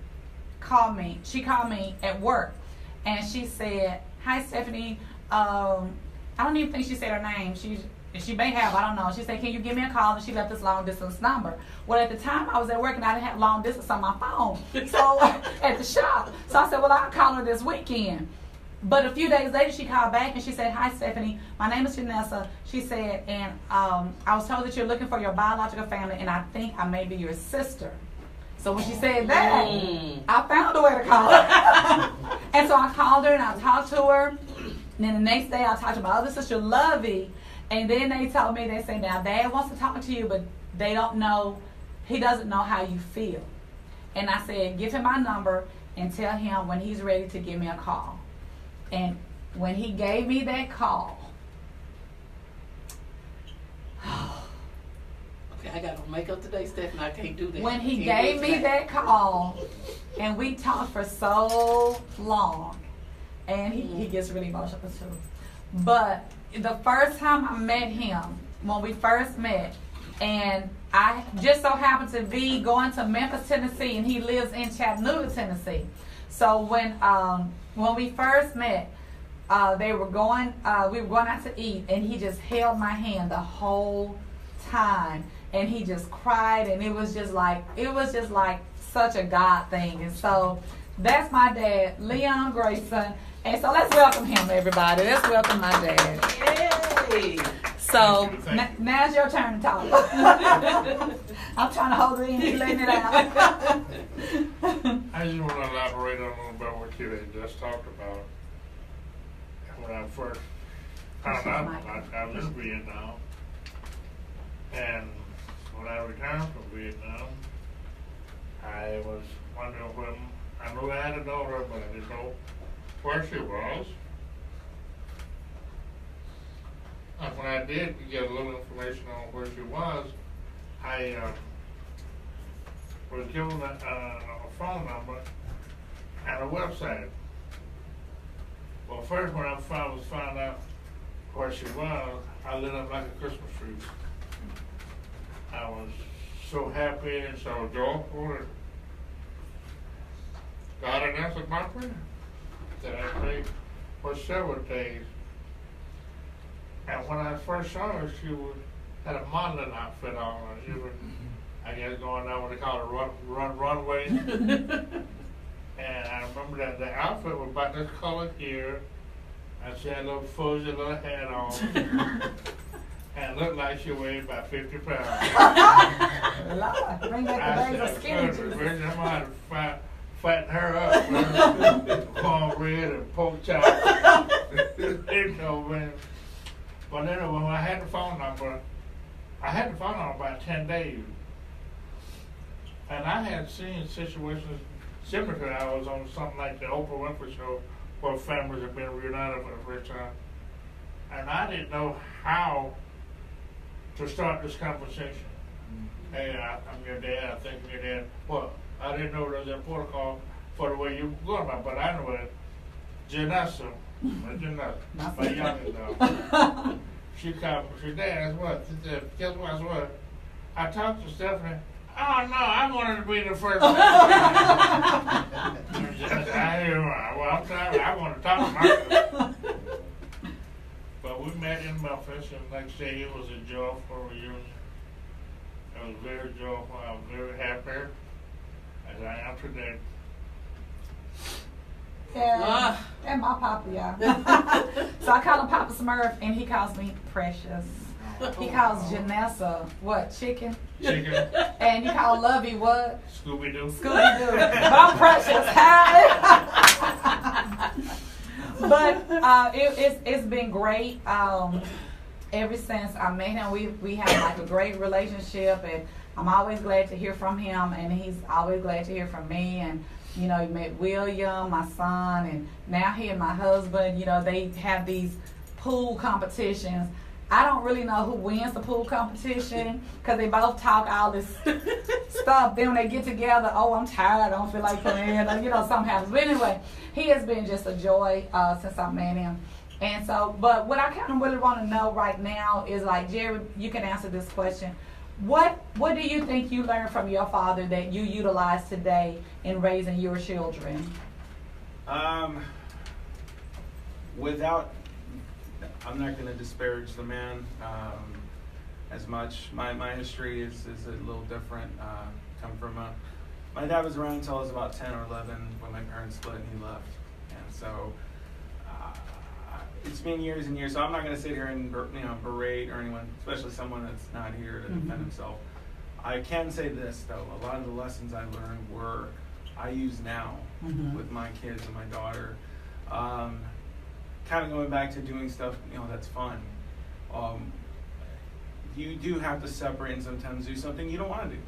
called me. She called me at work, and she said, "Hi, Stephanie. I don't even think she said her name. She may have, I don't know. She said, can you give me a call?" And she left this long distance number. Well, at the time I was at work and I didn't have long distance on my phone. So at the shop. So I said, well, I'll call her this weekend. But a few days later she called back and she said, "Hi, Stephanie. My name is Janessa." She said, and I was told that you're looking for your biological family, and I think I may be your sister. So when she said that, I found a way to call her. And so I called her and I talked to her. And then the next day I talked to my other sister, Lovey. And then they told me, they said, now Dad wants to talk to you, but they don't know, he doesn't know how you feel. And I said, give him my number and tell him when he's ready to give me a call. And when he gave me that call, I got on makeup today, Stephanie. I can't do that. when he gave me that call, and we talked for so long, and he gets really emotional too. But the first time I met him, when we first met, and I just so happened to be going to Memphis, Tennessee, and he lives in Chattanooga, Tennessee. So when we first met, we were going out to eat, and he just held my hand the whole time. And he just cried, and it was just like such a God thing. And so that's my dad, Leon Grayson. And so let's welcome him, everybody. Let's welcome my dad. Yay! So now's your turn to talk. I'm trying to hold it in, you letting it out. I just want to elaborate on a little bit what you had just talked about. When I first found out I was in Vietnam, and when I returned from Vietnam, I was wondering when, I knew I had a daughter, but I didn't know where she was. And when I did get a little information on where she was, I was given a phone number and a website. Well, first when I found out where she was, I lit up like a Christmas tree. I was so happy and so joyful. Vanessa Buckley that I played for several days. And when I first saw her, she had a modeling outfit on. She was, I guess, going down what they call a runway. And I remember that the outfit was about this color here, and she had a little fuzzy little hat on, and looked like she weighed about 50 pounds. Lord, bring back the days of skinny Jesus. I'm going to fatten her up with cornbread and pork chop. You know, man. But then when I had the phone number about 10 days. And I had seen situations similar to that. I was on something like the Oprah Winfrey Show where families have been reunited for the first time. And I didn't know how to start this conversation. Hey, I'm your dad, I think I'm your dad. Well, I didn't know there was a protocol for the way you were going about, but I know it. Janessa, my youngest dog. She called me, she said, Dad, she said, guess what? I talked to Stephanie. Oh no, I wanted to be the first one. I'm sorry, I want to talk to myself. But we met in Memphis, and like I say, it was a joyful reunion. It was very joyful. I was very happy as I am today. Yeah, and my papa, y'all. So I call him Papa Smurf, and he calls me Precious. He calls Janessa what? Chicken. Chicken. And you call Lovey what? Scooby-Doo. Scooby-Doo. But I'm Precious. But it's been great. Ever since I met him, we have like a great relationship, and I'm always glad to hear from him, and he's always glad to hear from me. And you know, he met William, my son, and now he and my husband. You know, they have these pool competitions. I don't really know who wins the pool competition because they both talk all this stuff. Then when they get together, oh, I'm tired, I don't feel like playing. You know, something happens. But anyway, he has been just a joy since I met him. And so, but what I kind of really want to know right now is like, Jerry, you can answer this question. What do you think you learned from your father that you utilize today in raising your children? I'm not going to disparage the man as much. My history is a little different. My dad was around until I was about 10 or 11 when my parents split and he left. And so it's been years and years. So I'm not going to sit here and berate or anyone, especially someone that's not here to defend himself. I can say this though: a lot of the lessons I learned I use now with my kids and my daughter. Kind of going back to doing stuff, that's fun. You do have to separate and sometimes do something you don't want to do.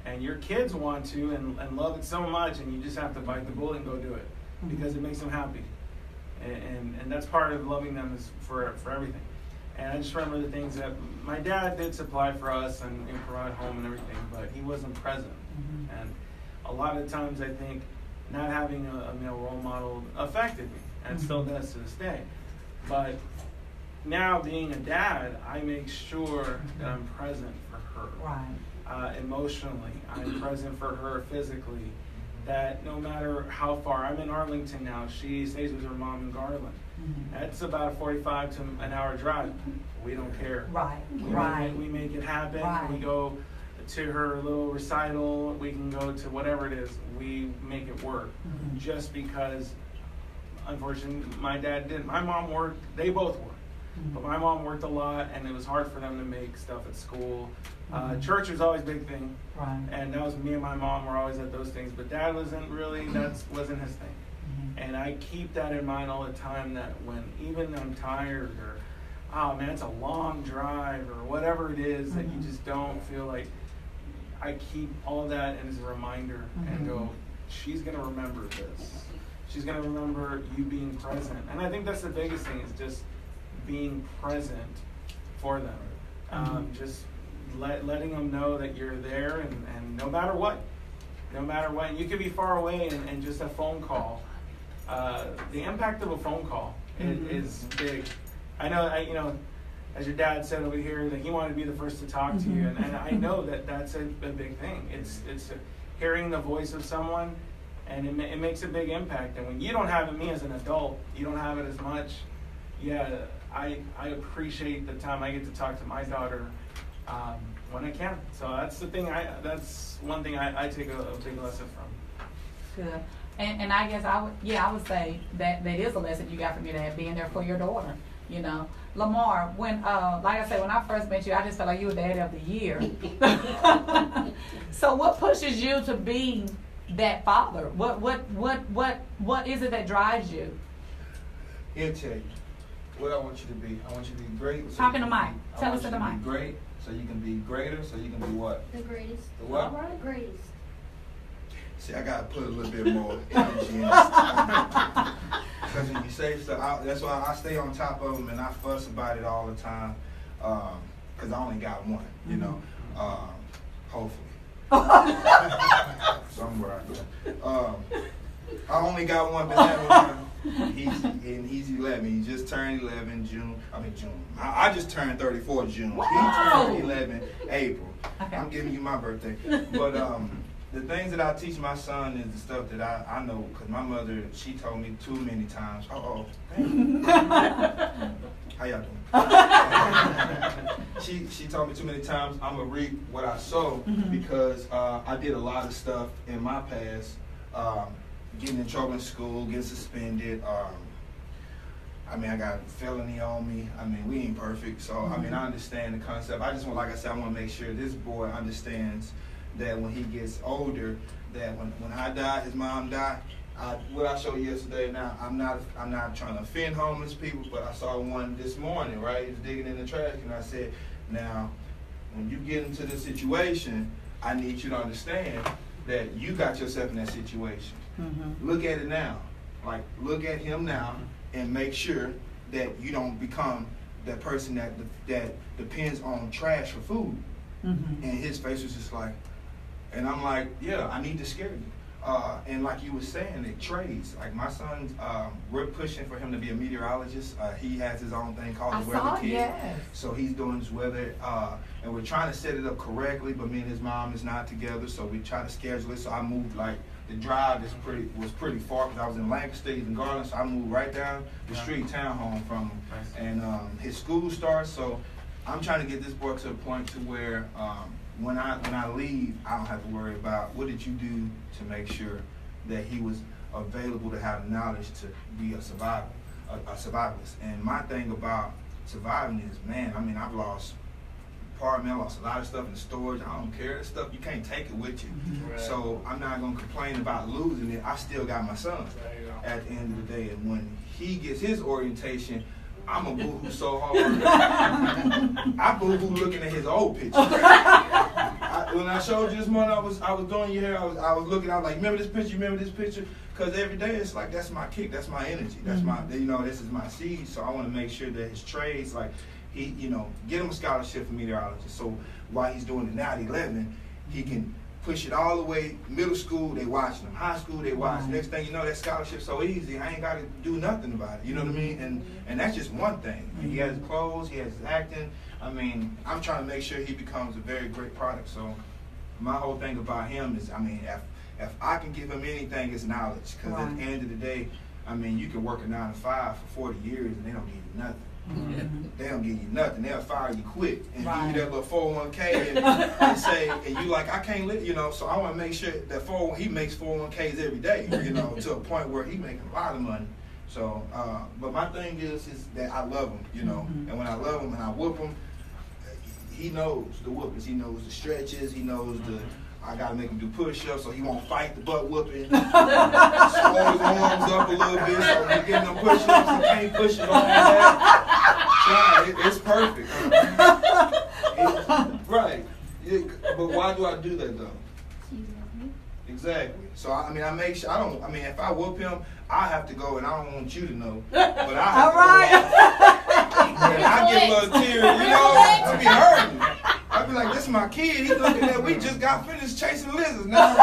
And your kids want to and love it so much, and you just have to bite the bullet and go do it because it makes them happy. And that's part of loving them is for everything. And I just remember the things that my dad did supply for us and provide home and everything, but he wasn't present. And a lot of times I think not having a male role model affected me. And still does to this day. But now being a dad, I make sure that I'm present for her. Right. Emotionally, I'm present for her physically. That no matter how far, I'm in Arlington now, she stays with her mom in Garland. That's about a 45 to an hour drive. We don't care. Right. We make it happen. Right. We go to her little recital. We can go to whatever it is. We make it work. Just because unfortunately, my dad didn't. My mom worked. They both worked. But my mom worked a lot, and it was hard for them to make stuff at school. Church was always a big thing. Right. And that was me and my mom were always at those things. But dad wasn't wasn't his thing. And I keep that in mind all the time that when even I'm tired or, oh man, it's a long drive or whatever it is that you just don't feel like, I keep all that as a reminder and go, she's going to remember this. She's going to remember you being present. And I think that's the biggest thing is just being present for them. Just letting them know that you're there and no matter what. And you could be far away and just a phone call. The impact of a phone call is big. I know, as your dad said over here, that he wanted to be the first to talk to you. And I know that that's a big thing. It's hearing the voice of someone and it makes a big impact. And when you don't have it, me as an adult, you don't have it as much. Yeah, I appreciate the time I get to talk to my daughter when I can. So that's the thing. That's one thing I take a big lesson from. Good. And I guess I would say that is a lesson you got from your dad, being there for your daughter. You know, Lamar, when like I said, when I first met you, I just felt like you were Daddy of the Year. So what pushes you to be that father? What is it that drives you? He'll tell you what I want you to be. I want you to be great. Talk in the mic. Tell us in the mic. Be great, so you can be greater, so you can be what? The greatest. The what? All right. Greatest. See, I gotta put a little bit more energy in this. Because when you say stuff, that's why I stay on top of them and I fuss about it all the time. Because I only got one, you know. Hopefully. Somewhere out there. I only got one, but that one, he's 11. He just turned 11 June. I just turned 34 June. He turned 11 April. Okay. I'm giving you my birthday. But the things that I teach my son is the stuff that I know, because my mother, she told me too many times. How y'all doing? She told me too many times, I'm going to reap what I sow, because I did a lot of stuff in my past, getting in trouble in school, getting suspended. I got a felony on me. We ain't perfect, so I understand the concept. I just want, like I said, I want to make sure this boy understands that when he gets older, that when I die, his mom died. What I showed you yesterday. Now I'm not trying to offend homeless people, but I saw one this morning. Right, he was digging in the trash, and I said, now when you get into this situation, I need you to understand that you got yourself in that situation. Look at it now, like look at him now, and make sure that you don't become that person that depends on trash for food. And his face was just like. And I'm like, yeah, I need to scare you. And like you were saying, it trades. Like my son, we're pushing for him to be a meteorologist. He has his own thing called the Weather Kid. Yes. So he's doing his weather, and we're trying to set it up correctly, but me and his mom is not together, so we try to schedule it. So I moved, like, the drive was pretty far, because I was in Lancaster, he's in Garland, so I moved right down the street, townhome from him. And his school starts, so I'm trying to get this boy to a point to where when I leave, I don't have to worry about what did you do to make sure that he was available to have knowledge to be a survivalist. And my thing about surviving is, man, I've lost apartment, I lost a lot of stuff in storage. I don't care. That stuff, you can't take it with you. Right. So I'm not going to complain about losing it. I still got my son at the end of the day. And when he gets his orientation, I'm a boo-hoo so hard. I boo-hoo looking at his old picture. When I showed you this morning, I was doing your hair. I was looking. I was like, remember this picture? Remember this picture? Because every day it's like that's my kick. That's my energy. That's my, this is my seed. So I want to make sure that his trades, like he, get him a scholarship for meteorology. So while he's doing it now at 11, he can push it all the way. Middle school, they watching him. High school, they watch. Next thing you know, that scholarship's so easy. I ain't got to do nothing about it. You know what I mean? And that's just one thing. He has his clothes. He has his acting. I'm trying to make sure he becomes a very great product. So my whole thing about him is, if I can give him anything, it's knowledge. Because at the end of the day, you can work a 9 to 5 for 40 years and they don't give you nothing. They don't give you nothing. They'll fire you quick and give you that little 401k and say, and you like, I can't live, So I want to make sure that he makes 401ks every day, to a point where he making a lot of money. So, but my thing is that I love him, And when I love him and I whoop him, he knows the whoopings. He knows the stretches. He knows I gotta make him do push-ups so he won't fight the butt whooping. Slow his arms up a little bit so when he getting them push-ups, he can't push it on that. It's perfect. Right. But why do I do that though? Exactly. So I make sure if I whoop him, I have to go, and I don't want you to know, but I have to go. And I get a little tear, to be hurting. I be like, this is my kid. He's looking at. We just got finished chasing lizards. Now,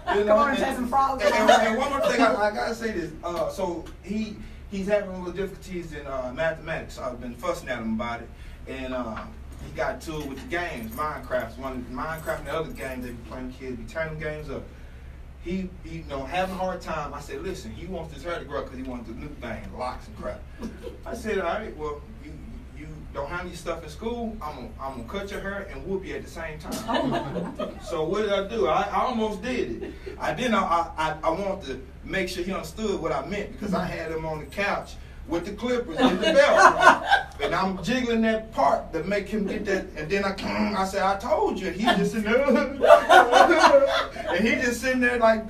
Come on, chasing frogs. And one more thing, I gotta say this. So he's having a little difficulties in mathematics. I've been fussing at him about it, and he got to it with the games. Minecraft and the other games they be playing. Kids be turning games up. he having a hard time. I said, listen, he wants his hair to grow because he wants the new thing, locks and crap. I said, all right, well, you don't have any stuff in school. I'm gonna cut your hair and whoop you at the same time. So what did I do? I almost did it. I wanted to make sure he understood what I meant because I had him on the couch with the clippers and the belt. And I'm jiggling that part to make him get that. And then I said, I told you. And he just sitting there. And he just sitting there like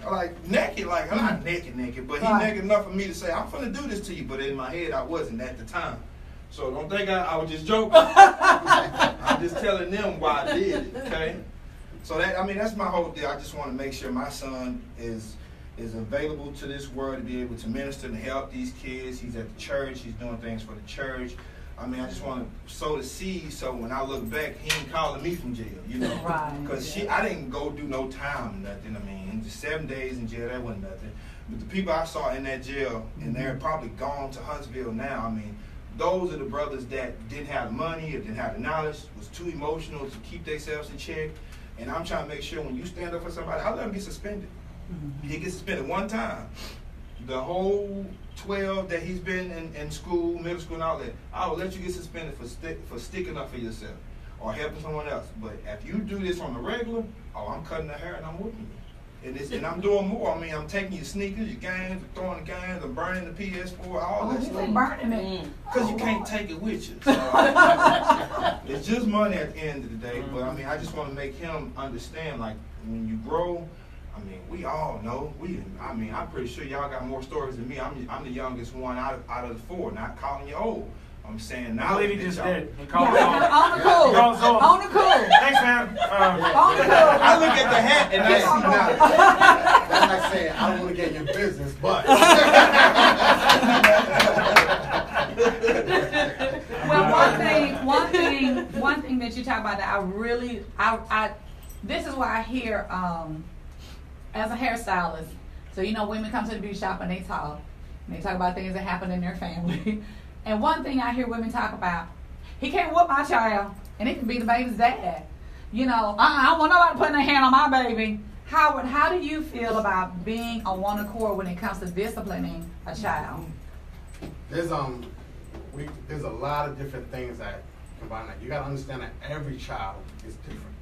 naked. Like, I'm not naked, but he naked enough for me to say, I'm finna do this to you. But in my head, I wasn't at the time. So don't think I was just joking. I'm just telling them why I did it, okay? So that's my whole deal. I just want to make sure my son is available to this world to be able to minister and help these kids. He's at the church. He's doing things for the church. I just want to sow the seed so when I look back, he ain't calling me from jail, Because I didn't go do no time or nothing. Just 7 days in jail, that wasn't nothing. But the people I saw in that jail, and they're probably gone to Huntsville now, those are the brothers that didn't have the money or didn't have the knowledge, was too emotional to keep themselves in check. And I'm trying to make sure when you stand up for somebody, I let him get suspended. He gets suspended one time. The whole 12 that he's been in school, middle school and all that, I will let you get suspended for sticking up for yourself or helping someone else. But if you do this on the regular, I'm cutting the hair and I'm whooping you. And I'm doing more. I'm taking your sneakers, your games, throwing the games, I'm burning the PS4, all that stuff. Burning it. Because you can't take it with you. So, it's just money at the end of the day. But I just want to make him understand, like, when you grow, we all know. I'm pretty sure y'all got more stories than me. I'm the youngest one out of the four, not calling you old. I'm saying now. I believe he just did. He On called the cool. On the cool. Thanks, man. On the cool. I look at the hat and I see now. That's like saying, I don't want to get in your business, but. Well, one thing that you talk about that this is why I hear, as a hairstylist, so women come to the beauty shop and they talk about things that happen in their family. And one thing I hear women talk about, he can't whoop my child, and he can be the baby's dad. I don't want nobody putting their hand on my baby. Howard, how do you feel about being on one accord when it comes to disciplining a child? There's a lot of different things that combine that. You got to understand that every child is different.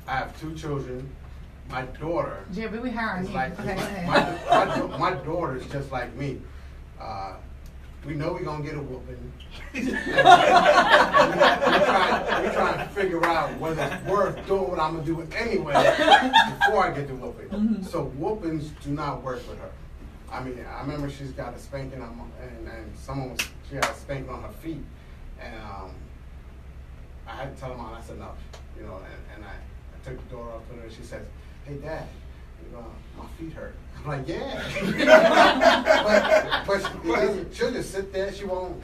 I have 2 children. My daughter Jibby, we hiring is you. like Okay, my daughter is just like me. We know we're gonna get a whooping. we trying to figure out whether it's worth doing what I'm gonna do anyway before I get the whooping. So whoopings do not work with her. I remember she's got a spanking and she had a spanking on her feet, and I had to tell her mom that's enough, and I took the door up to her and she says, "Hey Dad, my feet hurt." I'm like, yeah. but she'll just sit there. She won't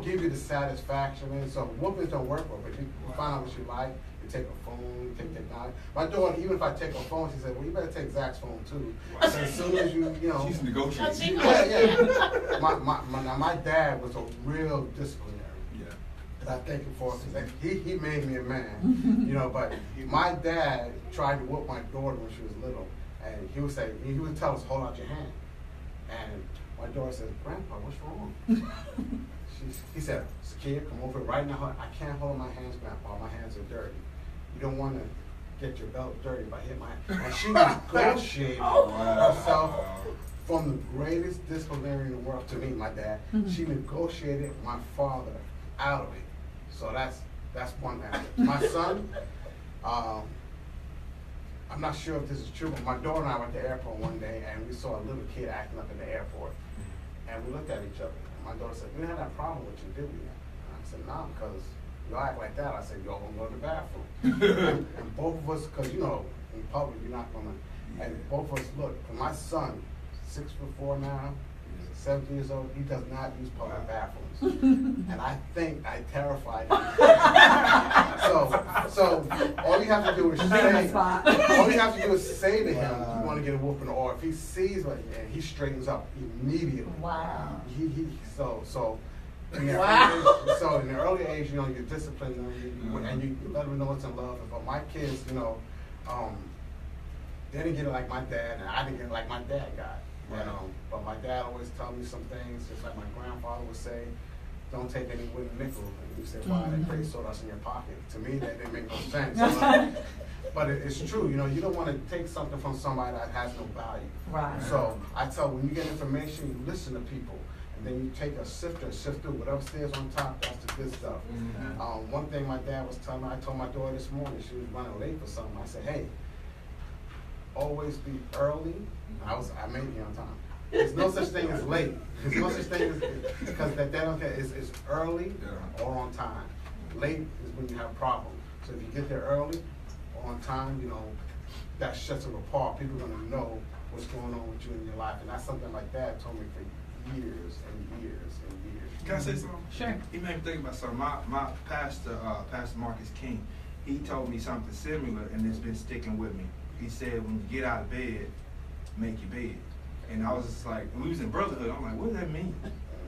give you the satisfaction. So whoopings don't work for her. But you find out what you like. You take her phone. You take technology. My daughter, even if I take her phone, she said, "Well, you better take Zach's phone too." So as soon as she's negotiating. Yeah. My dad was a real disciplinary. And I thank him for it because he made me a man, But my dad tried to whoop my daughter when she was little, and he would tell us, "Hold out your hand," and my daughter said, "Grandpa, what's wrong?" He said, "Sakia, come over right now. I can't hold my hands, Grandpa. My hands are dirty. You don't want to get your belt dirty by hitting my hand." And she negotiated herself from the greatest disciplinarian in the world to me, my dad. She negotiated my father out of it. So that's one aspect. My son, I'm not sure if this is true, but my daughter and I were at the airport one day and we saw a little kid acting up in the airport. And we looked at each other. And my daughter said, "We didn't have that problem with you, did we?" And I said, "No, because you act like that." I said, "Y'all gonna go to the bathroom." and both of us, because in public you're not gonna, and both of us looked. And my son, 6'4" now, 17 years old, he does not use public bathrooms. And I think I terrified him. So all you have to do is say to him, you want to get a whooping, or if he sees it and he straightens up immediately. Wow. So in the early age, you discipline them and you let them know it's in love. But my kids, They didn't get it like my dad, and I didn't get it like my dad got. But my dad always told me some things, just like my grandfather would say, don't take any wooden nickel. And you say, why? They pray sawdust in your pocket. To me, that didn't make no sense. But it's true, you know, you don't want to take something from somebody that has no value. Right. So I tell when you get information, you listen to people. And then you take a sifter and sift through whatever stays on top, that's the good stuff. One thing my dad was telling me, I told my daughter this morning, she was running late for something. I said, hey, always be early. I made it on time. There's no such thing as late. There's no such thing as, because they don't care, it's early or on time. Late is when you have a problem. So if you get there early or on time, you know, that shuts them apart. People are gonna know what's going on with you in your life. And that's something like that told me for years and years and years. Can I say something? Sure. He made me think about something. My pastor, Pastor Marcus King, he told me something similar, and it's been sticking with me. He said, when you get out of bed, make your bed. And I was just like, when we was in brotherhood, I'm like, what does that mean?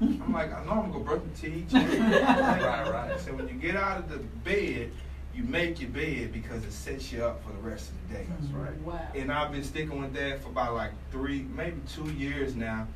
I'm like, I know I'm gonna brush my teeth. Right. So when you get out of the bed, you make your bed because it sets you up for the rest of the day. That's right. Wow. And I've been sticking with that for about like 3, maybe 2 years now.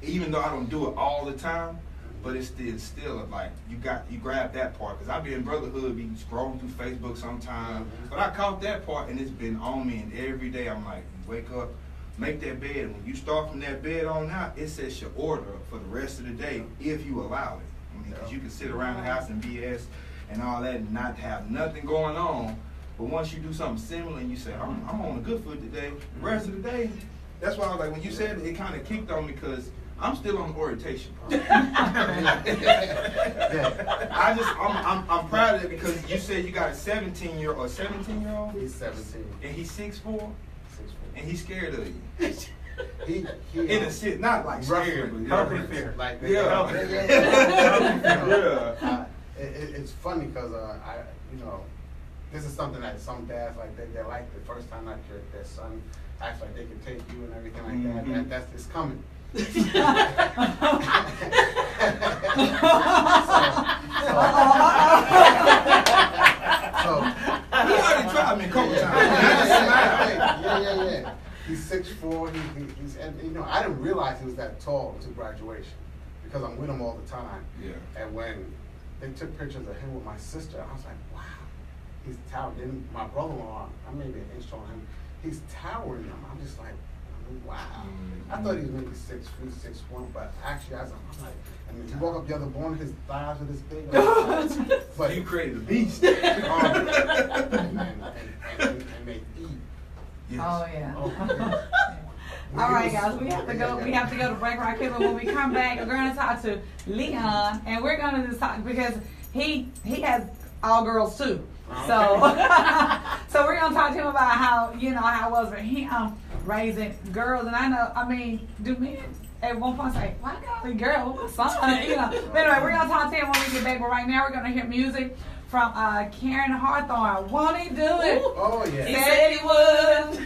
Even though I don't do it all the time, but it's still like you grab that part, because I be in brotherhood, be scrolling through Facebook sometimes, but I caught that part and it's been on me, and every day I'm like, wake up, make that bed, and when you start from that bed on out, it sets your order for the rest of the day if you allow it. I mean, because you can sit around the house and BS and all that and not have nothing going on, but once you do something similar and you say, I'm on a good foot today, the rest of the day, that's why I was like, when you said it kind of kicked on me, because I'm still on the orientation part. I'm proud of it, because you said you got a 17-year-old or 17-year-old? He's 17. And he's 6'4"? 6'4". And he's scared of you. He In a sense, not like scared, but Healthy fear. Like Yeah. It's funny because this is something that some dads like they like the first time that their son acts like they can take you and everything like that. That's it's coming. So he already tried me a couple times. Yeah. He's 6'4". He's and I didn't realize he was that tall until graduation, because I'm with him all the time. Yeah. And when they took pictures of him with my sister, I was like, wow, he's towering. Then my brother-in-law, I'm maybe an inch taller than him. He's towering him. I'm just like, wow. I thought he was maybe 6 feet, 6'1", but actually, I'm like, and if you walk up the other morning, his thighs are this big. But You created a beast. and they eat. Yes. Oh yeah. Oh, All right, guys, we have to go. We have to go to break right quick. But when we come back, we're going to talk to Leon, and we're going to just talk because he has all girls too. So so we're going to talk to him about how how it was for him raising girls. And I mean, do men at one point say, "Why got a girl, son?" But anyway, we're going to talk to him when we get back. But right now, we're going to hear music from Karen Hawthorne. Won't he do it? Oh yeah. He said he would.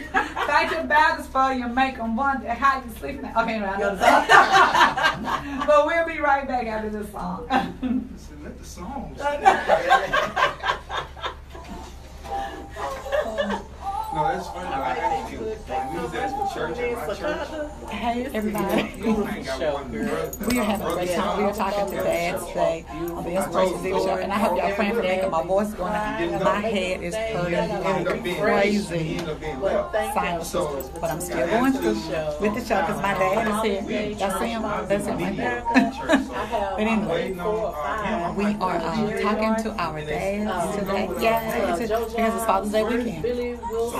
Thank your battles for you, make them wonder how you sleeping. Okay, no, I know the song. But we'll be right back after this song. Listen, let the song No, that's funny. I actually, when we was at the church, at my church, Hey everybody. We are having a great time. We are talking to dads today on the Inspirational Diva show, and I hope y'all praying for me because my voice is going out. My head is hurting like crazy. Sinus, but I'm still going through with the show because my dad is here. Y'all see him? That's him right there. But anyway, we are talking to our dads today. Yeah, because it's Father's Day weekend.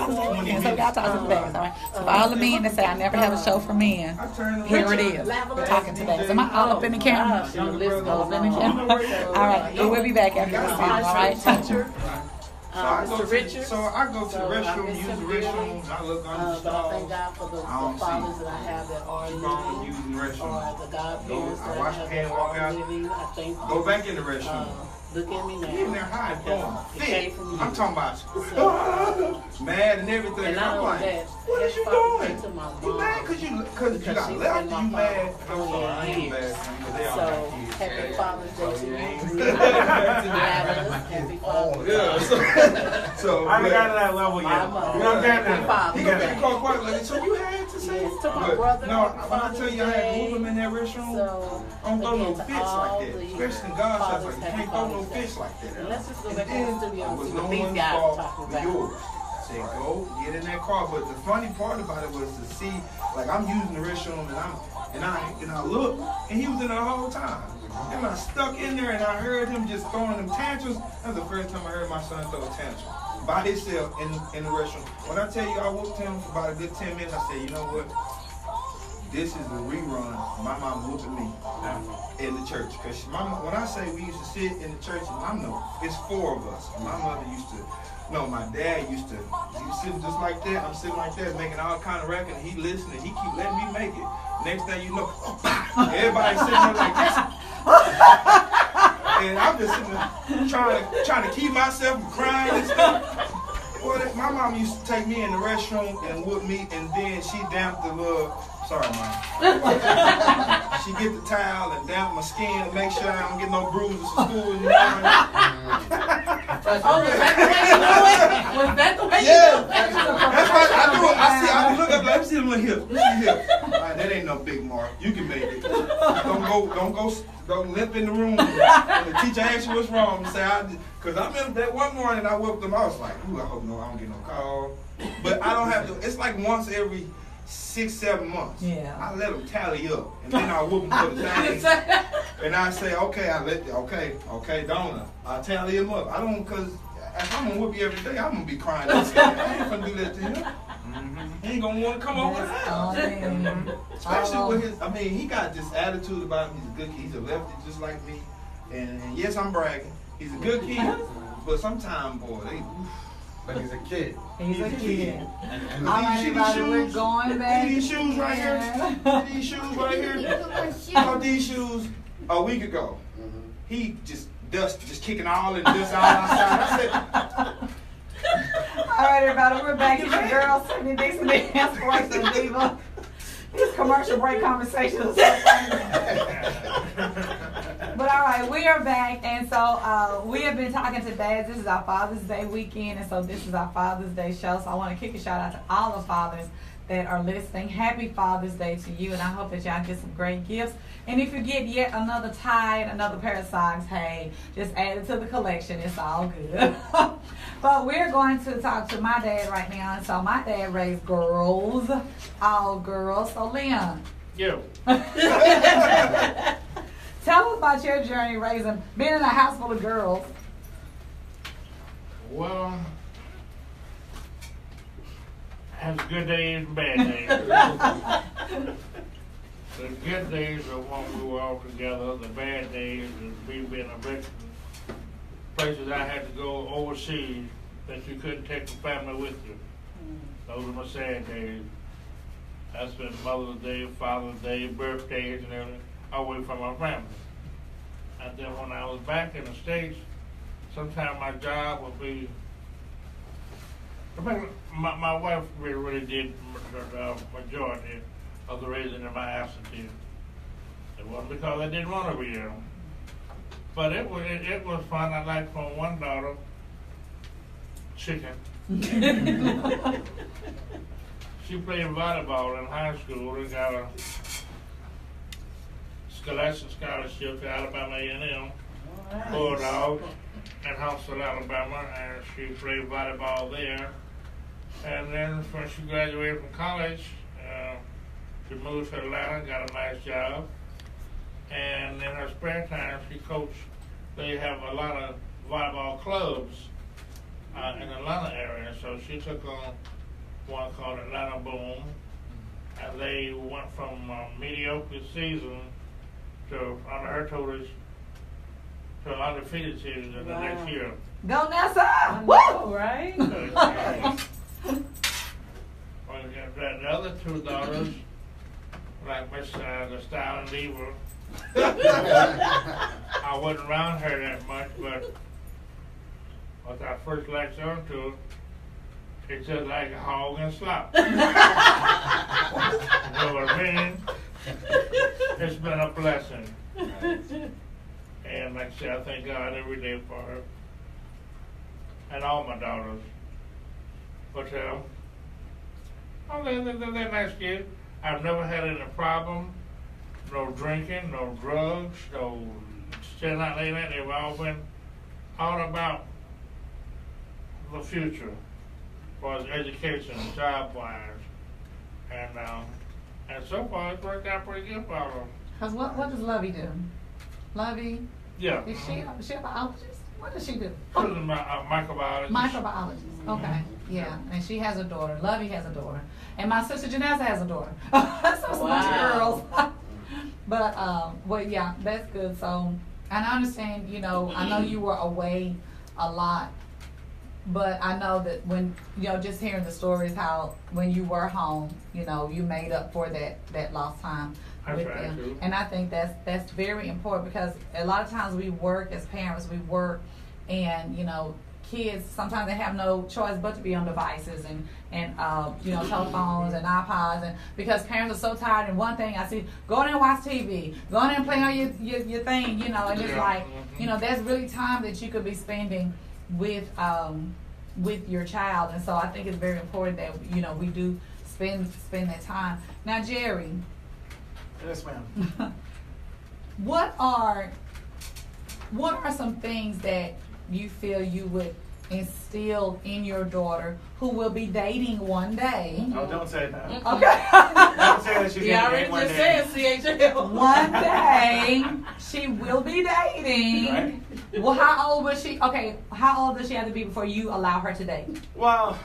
And so y'all talk to the dads, all right? So for all the men that say I never have a show for men, here it is. We're talking to dads. Am I all up in the camera? All up in the camera? All right, we will be back after this song, all right? So I go to the restroom, use the restrooms, I look under the stalls. Thank God for the fathers that I have that are Keep living, on using the or restroom. the godparents I that wash I my have hand, that walk are out. living. I thank Go back in the restroom. Look at me now. He in there hiding from him. It came from you. I'm talking about mad and everything. And And not I'm only like, that, what is that's you Father's doing? Day to my You mad mom. cause you got left, you mad. I'm sorry, I ain't mad. Because they all So, got kids. happy Father's Day to you. Happy Oh, Father's Day. yeah. So, I haven't gotten to that level yet. My mother. You know what I'm Happy saying? Father's he got Day. you caught quite like so you had to say Yes, to my But, brother, no, happy when I tell you I had to move Father's him in that restroom, So, I don't throw no again, to fits all like that. the Especially in God's house, fathers, like you happy can't throw no Father's Day. fits like that. And let's just go And back in the then studio it and was see no what these one's guys are fault talking but about. yours. Say go get in that car, but the funny part about it was to see, like I'm using the restroom and I look, and he was in there the whole time. And I stuck in there and I heard him just throwing them tantrums. That was the first time I heard my son throw a tantrum by himself in the restroom. When I tell you I whooped him for about a good 10 minutes, I said, you know what? This is a rerun. My mom whooping me in the church. Because when I say we used to sit in the church, it's 4 of us. My mother used to, my dad used to, he was sitting just like that. I'm sitting like that, making all kind of record, and he listening. He keep letting me make it. Next thing you know, everybody sitting there like this. And I'm just sitting there trying to keep myself from crying and stuff. Well, my mom used to take me in the restroom and whoop me, and then she damped the little, sorry, Mom. She get the towel and damp my skin to make sure I don't get no bruises from school. You know? Oh, was that the way you do it? Was that the way Yeah. you do it? That's why I do it. I look up, let me see them little hips. Let me see hips. All right, that ain't no big mark. You can make it. Don't limp in the room. When the teacher asks you what's wrong, say, because I remember that one morning I woke them, I was like, ooh, I hope I don't get no call. But I don't have to, it's like once every 6-7 months. Yeah. I let them tally up, and then I whoop them for the thing. And I say, okay, Donna, I tally him up. I don't, because if I'm gonna whoop you every day, I'm gonna be crying. I ain't gonna do that to him. He ain't gonna want to come over the house. Especially with his, he got this attitude about him. He's a good kid. He's a lefty just like me. And yes, I'm bragging. He's a good kid. But sometimes, boy, But he's a kid. He's a kid. And All right, everybody, we're going back. See these shoes right here? These shoes right here? I bought these shoes a week ago. He just kicking all and dust all outside. I said, All right, everybody, we're back. It's your girl, Sydney Dixon, the Inspirational Diva. These commercial break conversations are so funny. But all right, we are back, and so we have been talking to dads. This is our Father's Day weekend, and so this is our Father's Day show. So I want to kick a shout out to all the fathers that are listening. Happy Father's Day to you, and I hope that y'all get some great gifts. And if you get yet another tie and another pair of socks, hey, just add it to the collection. It's all good. But we're going to talk to my dad right now. And so my dad raised girls, all girls. So Leon, You. tell us about your journey raising, being in a house full of girls. Well, has good days and bad days. The good days are when we were all together. The bad days is we being evicted. Places I had to go overseas that you couldn't take the family with you. Those are my sad days. I spent Mother's Day, Father's Day, birthdays, and everything away from my family. And then when I was back in the States, sometimes my job would be. My wife really did the majority of the raising of my absentee. It wasn't because I didn't want to be there. But it was fun. I liked from one daughter, chicken. She played volleyball in high school and got a scholastic scholarship to Alabama A&M Bulldogs in Huntsville, Alabama, and she played volleyball there. And then when she graduated from college, she moved to Atlanta, got a nice job. And in her spare time, she coached. They have a lot of volleyball clubs in the Atlanta area. So she took on one called Atlanta Boom. And they went from mediocre season to, under her tutelage, to an undefeated season in the next year. Go Nessa! Woo! Right? Well, the other two daughters, like Miss the Style and Diva, I wasn't around her that much, but once I first latched onto her, it's just like a hog and slop. No been a blessing. And like I said, I thank God every day for her. And all my daughters. But they're nice kids. I've never had any problem. No drinking, no drugs, no still not like that. They've all been all about the future, as far as education, job-wise, and so far it's worked out pretty good for all of them. Cause what does Lovey do? Lovey, Yeah. is she a biologist? What does she do? She's a microbiologist. Microbiologist. Okay. Yeah. And she has a daughter. Lovey has a daughter. And my sister Janessa has a daughter. So it's a bunch of girls. But well, yeah, that's good. So, and I understand, you know, I know you were away a lot, but I know that when, you know, just hearing the stories how when you were home, you know, you made up for that lost time with them. And I think that's very important, because a lot of times we work as parents, we work, and, you know, kids sometimes they have no choice but to be on devices and you know, telephones and iPods, and because parents are so tired. And one thing I see, go in there and watch TV, go in there and play on your thing, you know, and it's like, you know, that's really time that you could be spending with your child. And so I think it's very important that, you know, we do spend that time. Now, Jerry. Yes, ma'am. What are some things that you feel you would instill in your daughter who will be dating one day? Oh, don't say that. Okay. Don't say that she's Yeah, I going to already date one just day. said CHL. One day she will be dating. Right. Well, how old was she? Okay, how old does she have to be before you allow her to date? Well,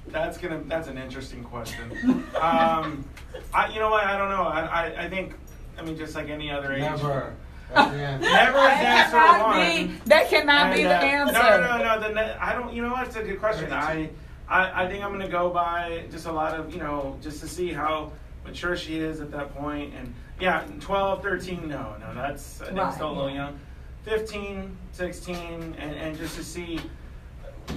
that's an interesting question. You know what? I don't know. I think, I mean, just like any other age. Never. That's the answer. Never is answer one. That cannot be And, the answer. No. I don't. You know what? It's a good question. I think I'm gonna go by just a lot of, you know, just to see how mature she is at that point. And yeah, 12, 13. No, that's I think Right, still a little yeah. young. 15, 16, and just to see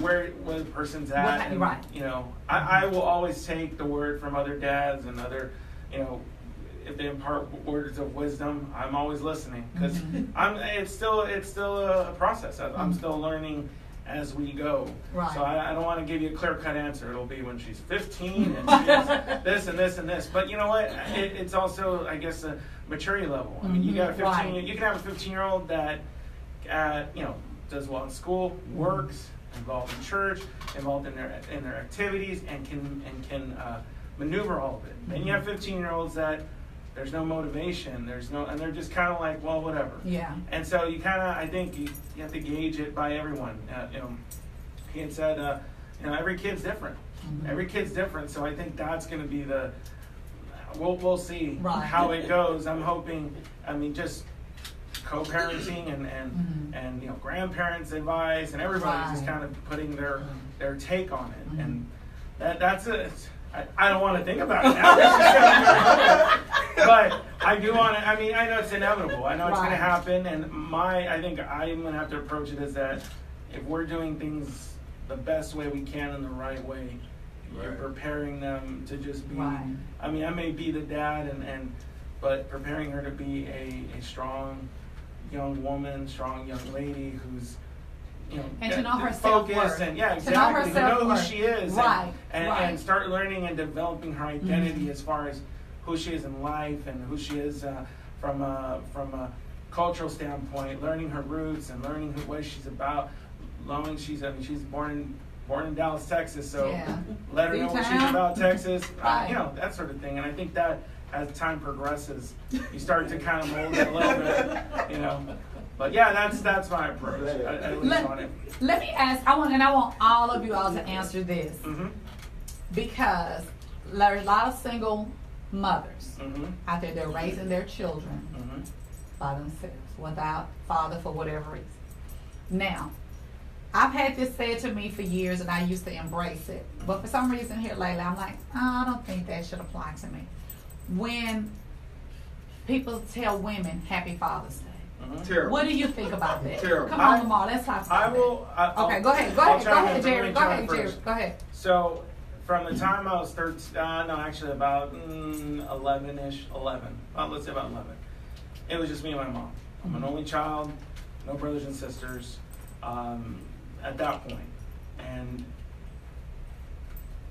where the person's at. And, right. You know, I will always take the word from other dads and other, you know, if they impart words of wisdom, I'm always listening, because it's still a process. I'm still learning as we go. Right. So I don't want to give you a clear-cut answer. It'll be when she's 15 and she has this and this and this. But you know what? It's also, I guess, a maturity level. I mean, you got a 15. Right. You can have a 15-year-old that, you know, does well in school, works, involved in church, involved in their activities, and can maneuver all of it. Then you have 15-year-olds that there's no motivation, and they're just kind of like, well, whatever. Yeah. And so you kind of, I think you have to gauge it by everyone. You know, he had said, you know, every kid's different. Every kid's different. So I think that's going to be we'll see how it goes. I'm hoping, I mean, just co-parenting and you know, grandparents' advice, and everybody just kind of putting their take on it. And that's it. I don't want to think about it now. But I do want to, I mean, I know it's inevitable. I know it's going to happen. And I think I'm going to have to approach it as that if we're doing things the best way we can in the right way, you're preparing them to just be, I mean, I may be the dad, but preparing her to be a strong young woman, strong young lady who's, you know, and to know her focus self-worth. and exactly. To know her To know who self-worth. she is, Right. And start learning and developing her identity as far as who she is in life and who she is from a cultural standpoint. Learning her roots and learning what she's about. Knowing she's born in Dallas, Texas, so let her know what she's about, Texas. You know, that sort of thing. And I think that as time progresses, you start to kind of mold it a little bit, you know. But yeah, that's my approach. At least on it. Let me ask. I want all of you all to answer this, because there's a lot of single mothers out there. They're raising their children by themselves without father for whatever reason. Now, I've had this said to me for years, and I used to embrace it. But for some reason here lately, I'm like, I don't think that should apply to me. When people tell women Happy Father's Day. Terrible. What do you think about that? Terrible. Come on, Lamar, let's talk about that. Okay, go ahead, Jerry. Go ahead. So, from the time I was 13, about 11-ish, 11. Let's say about 11. it was just me and my mom. I'm an only child, no brothers and sisters at that point. And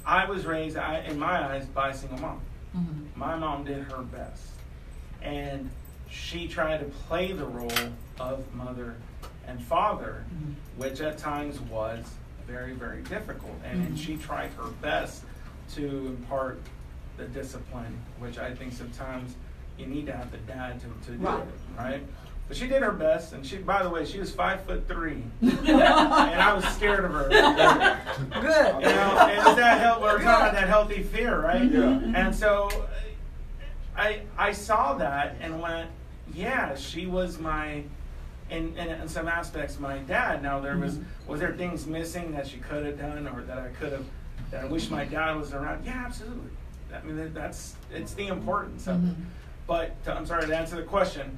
I was raised, in my eyes, by a single mom. Mm-hmm. My mom did her best. And she tried to play the role of mother and father, mm-hmm. which at times was very, very difficult. And mm-hmm. she tried her best to impart the discipline, which I think sometimes you need to have the dad to do it, right? But she did her best, and she, by the way, she was 5'3", and I was scared of her. Good. You know, and that helped. We're talking about that healthy fear, right? Yeah. And so, I saw that and went, yeah, she was my, in some aspects, my dad. Now there was there things missing that she could have done, or that I could have, that I wish my dad was around? Yeah, absolutely. I mean, it's the importance of it. But I'm sorry to answer the question.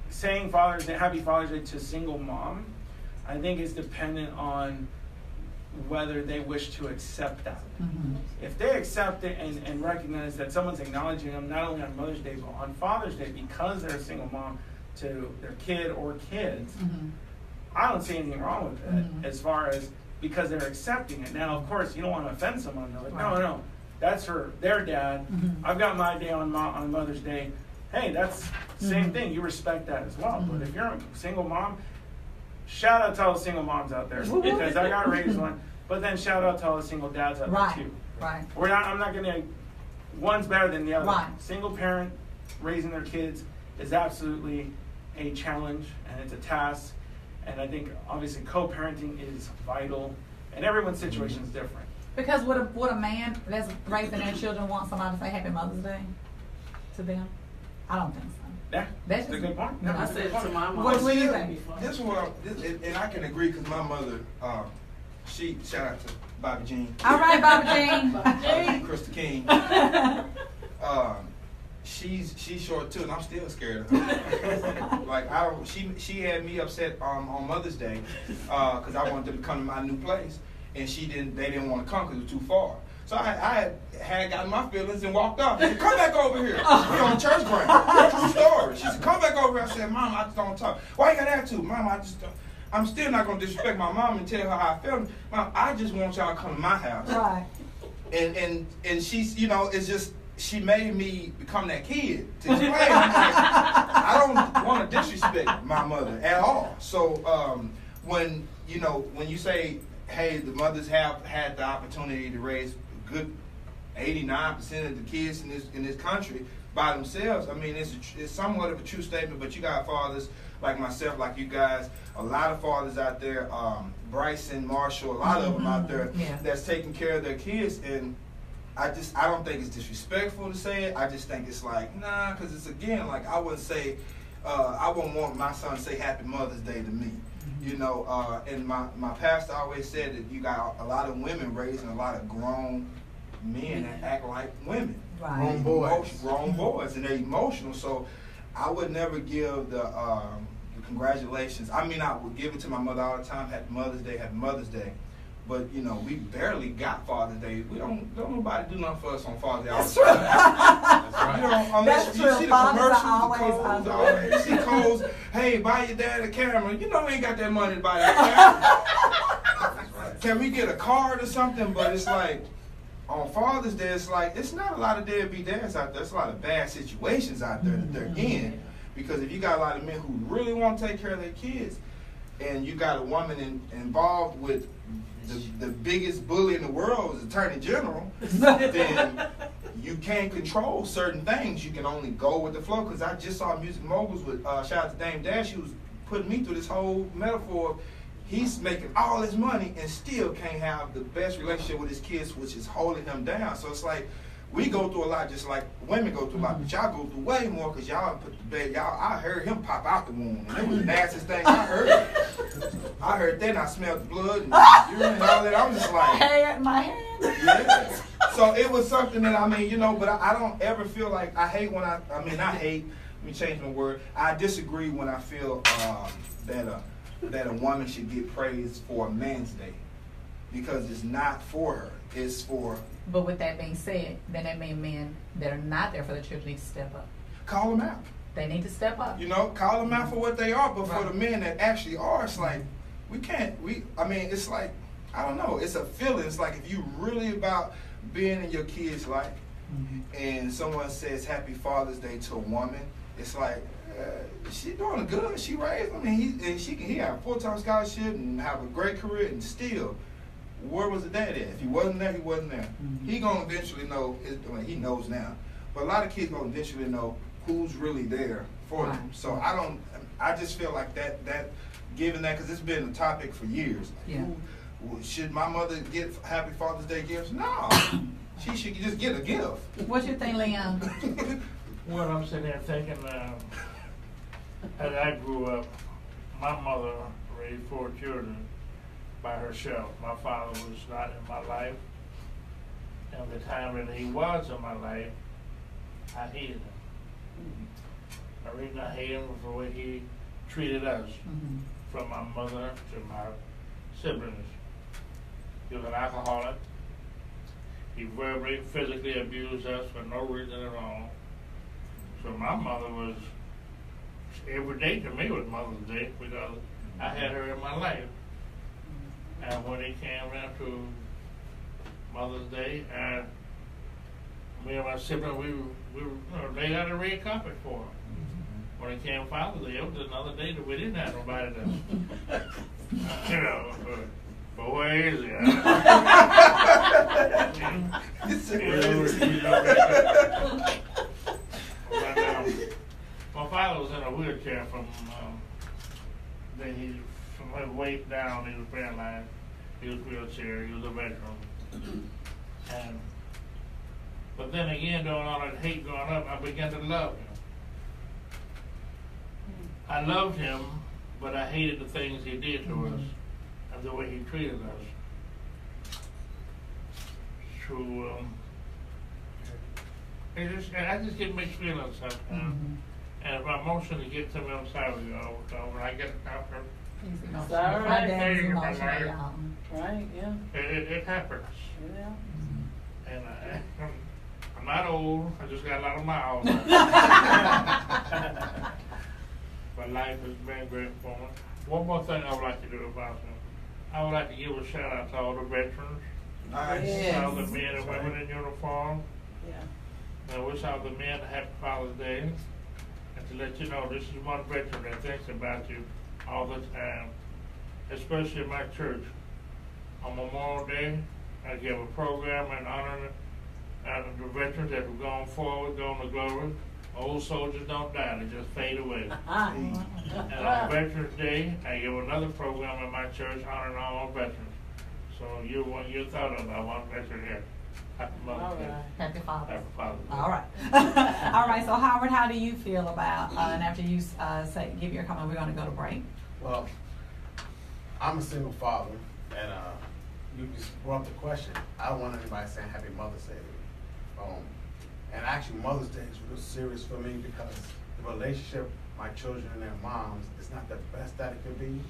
Saying Father's Day, Happy Father's Day to a single mom, I think is dependent on whether they wish to accept that. Mm-hmm. If they accept it and recognize that someone's acknowledging them not only on Mother's Day but on Father's Day because they're a single mom to their kid or kids, I don't see anything wrong with it as far as because they're accepting it. Now, of course, you don't want to offend someone. They're like, no, that's for their dad. I've got my day on Mother's Day. Hey, that's the same thing. You respect that as well. But if you're a single mom, shout out to all the single moms out there because I got raised one. But then shout out to all the single dads out there too. Right. I'm not gonna. One's better than the other. Right. Single parent raising their kids is absolutely a challenge and it's a task. And I think obviously co-parenting is vital. And everyone's situation is different. Because would a man that's raising their children want somebody to say Happy Mother's Day to them? I don't think so. Yeah, that's a good point. I said it to my mom. What do you think? This one, and I can agree because my mother, she shout out to Bobby Jean. All right, Bobby Jean. Krista King. She's short too, and I'm still scared of her. Like she had me upset on Mother's Day because I wanted them to come to my new place, and they didn't want to come because it was too far. So I had gotten my feelings and walked off. She said, come back over here. We on church ground. True story. She said, come back over here. I said, Mom, I just don't talk. Why you got attitude? Mom, I'm still not going to disrespect my mom and tell her how I feel. Mom, I just want y'all to come to my house. Right. And she's, it's just, she made me become that kid to explain. I don't want to disrespect my mother at all. So when you say, hey, the mothers have had the opportunity to raise good 89% of the kids in this country by themselves. I mean, it's somewhat of a true statement, but you got fathers like myself, like you guys, a lot of fathers out there, Bryson, Marshall, a lot of them out there that's taking care of their kids, and I don't think it's disrespectful to say it. I just think it's like, nah, because it's again, like I wouldn't want my son to say Happy Mother's Day to me. And my pastor always said that you got a lot of women raising a lot of grown men that act like women. Right. Grown boys, and they're emotional. So I would never give the congratulations. I mean, I would give it to my mother all the time, Happy Mother's Day, Happy Mother's Day. But, we barely got Father's Day. We don't nobody do nothing for us on Father's Day all the time. That's right. Unless you see the commercials, the Kohl's, you see Kohl's, hey, buy your dad a camera. We ain't got that money to buy that camera. Can we get a card or something? But it's like, on Father's Day, it's like, it's not a lot of deadbeat dads out there. It's a lot of bad situations out there that they're in. Because if you got a lot of men who really want to take care of their kids, and you got a woman involved with the biggest bully in the world is Attorney General, then you can't control certain things. You can only go with the flow. Because I just saw Music Moguls with, shout out to Dame Dash, she was putting me through this whole metaphor of he's making all his money and still can't have the best relationship with his kids, which is holding him down. So it's like, we go through a lot just like women go through a lot, but y'all go through way more because y'all put the baby, I heard him pop out the womb, and it was the nastiest thing I heard. I heard that and I smelled the blood and urine and all that. I'm just like, hey, my hand. Yeah. So it was something that, but I don't ever feel like, I hate, let me change my word. I disagree when I feel that a woman should get praise for a man's day, because it's not for her, it's for. But with that being said, then that means men that are not there for the children need to step up. Call them out. They need to step up. You know, call them out for what they are, but for the men that actually are, it's like, it's like, I don't know, it's a feeling. It's like if you really about being in your kid's life, and someone says Happy Father's Day to a woman, it's like, she doing good. She raised him, and he have a full-time scholarship and have a great career, and still, where was the dad at? If he wasn't there, he wasn't there. He gonna eventually know. He knows now, but a lot of kids gonna eventually know who's really there for them. So I just feel like that given that, because it's been a topic for years. Yeah. Should my mother get Happy Father's Day gifts? No, she should just get a gift. What you think, Leon? Well, I'm sitting there thinking, as I grew up, my mother raised 4 children by herself. My father was not in my life. And the time that he was in my life, I hated him. The reason I hated him was the way he treated us, from my mother to my siblings. He was an alcoholic. He verbally, physically abused us for no reason at all. So my mother was, every day to me was Mother's Day because I had her in my life. And when it came around to Mother's Day, me and my sibling, we laid out a red carpet for her. When it came Father's Day, it was another day that we didn't have nobody to, but where is he? My father was in a wheelchair from his waist down. He was paralyzed. He was wheelchair. He was a veteran. But then again, doing all that hate going up, I began to love him. I loved him, but I hated the things he did to us and the way he treated us. So I just get mixed feelings sometimes. And if my emotions get to me, I'm sorry, so when I get after My dad's emotional, Right. y'all. Right, yeah. it happens. Yeah. And I'm not old, I just got a lot of miles. But life has been great for me. One more thing I would like to do about him. I would like to give a shout out to all the veterans. Nice. All the men and women in uniform. Yeah. I wish all the men a happy Father's Day. And to let you know, this is one veteran that thinks about you all the time, especially in my church. On Memorial Day, I give a program in honor of the veterans that have gone forward, gone to glory. Old soldiers don't die, they just fade away. And on Veterans Day, I give another program in my church honoring all veterans. So you thought of one veteran here. Happy Mother's Day. Happy Father's Day. Happy Father's Day. All right. All right, so Howard, how do you feel about, and after you give your comment, we're going to go to break. Well, I'm a single father, and you just brought up the question. I don't want anybody saying Happy Mother's Day to me. And actually, Mother's Day is real serious for me because the relationship my children and their moms is not the best that it could be.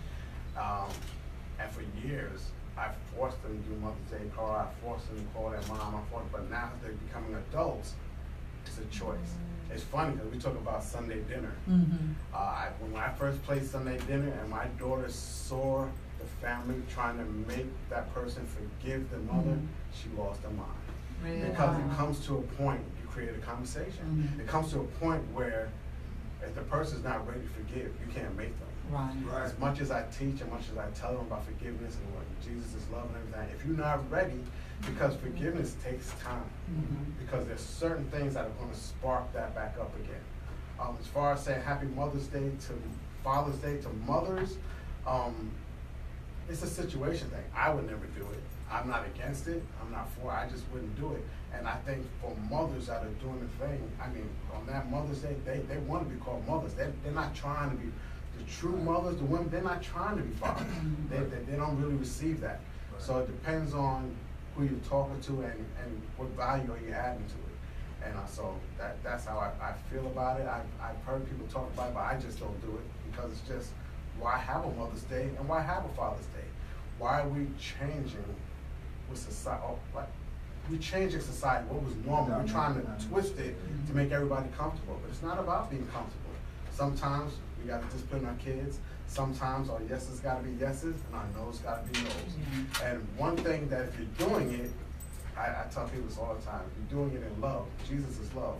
And for years, I forced them to do Mother's Day call. I forced them to call their mom. But now that they're becoming adults, it's a choice. It's funny because we talk about Sunday dinner. When I first played Sunday dinner and my daughter saw the family trying to make that person forgive the mother, she lost her mind. Really? Because it comes to a point, you create a conversation. It comes to a point where if the person's not ready to forgive, you can't make them. Right. As much as I teach, as much as I tell them about forgiveness and what Jesus is love and everything, if you're not ready, because forgiveness takes time, because there's certain things that are going to spark that back up again. As far as saying Happy Mother's Day to Father's Day to mothers, it's a situation thing. I would never do it. I'm not against it. I'm not for it. I just wouldn't do it. And I think for mothers that are doing the thing, I mean, on that Mother's Day, they want to be called mothers. They're not trying to be the true mothers, the women. They're not trying to be fathers. They don't really receive that. Right. So it depends on who you're talking to and what value are you adding to it. And so that's how I feel about it. I've heard people talk about it, but I just don't do it because it's just, why have a Mother's Day and why have a Father's Day? Why are we changing with society? We're changing society. What was normal? We're trying to twist it to make everybody comfortable, but it's not about being comfortable. Sometimes we got to discipline our kids. Sometimes our yeses got to be yeses and our no's got to be no's. Mm-hmm. And one thing that if you're doing it, I tell people this all the time, if you're doing it in love, Jesus is love.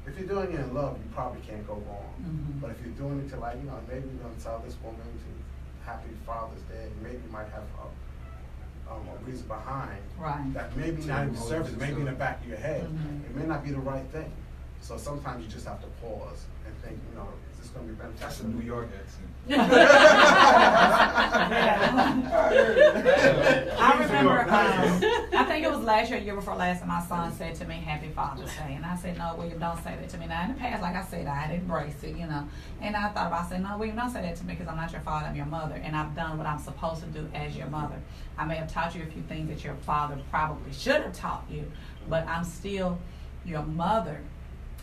If you're doing it in love, you probably can't go wrong. Mm-hmm. But if you're doing it to like, maybe you're going to tell this woman to Happy Father's Day, and maybe you might have a reason behind Right. that maybe not even surface, maybe in the back of your head. Mhm. It may not be the right thing. So sometimes you just have to pause and think, is this going to be beneficial? That's a New York accent. I remember, I think it was last year, year before last, and my son said to me, Happy Father's Day. And I said, no, William, don't say that to me. Now, in the past, like I said, I had embraced it, And I thought about saying, no, William, don't say that to me because I'm not your father, I'm your mother. And I've done what I'm supposed to do as your mother. I may have taught you a few things that your father probably should have taught you, but I'm still your mother.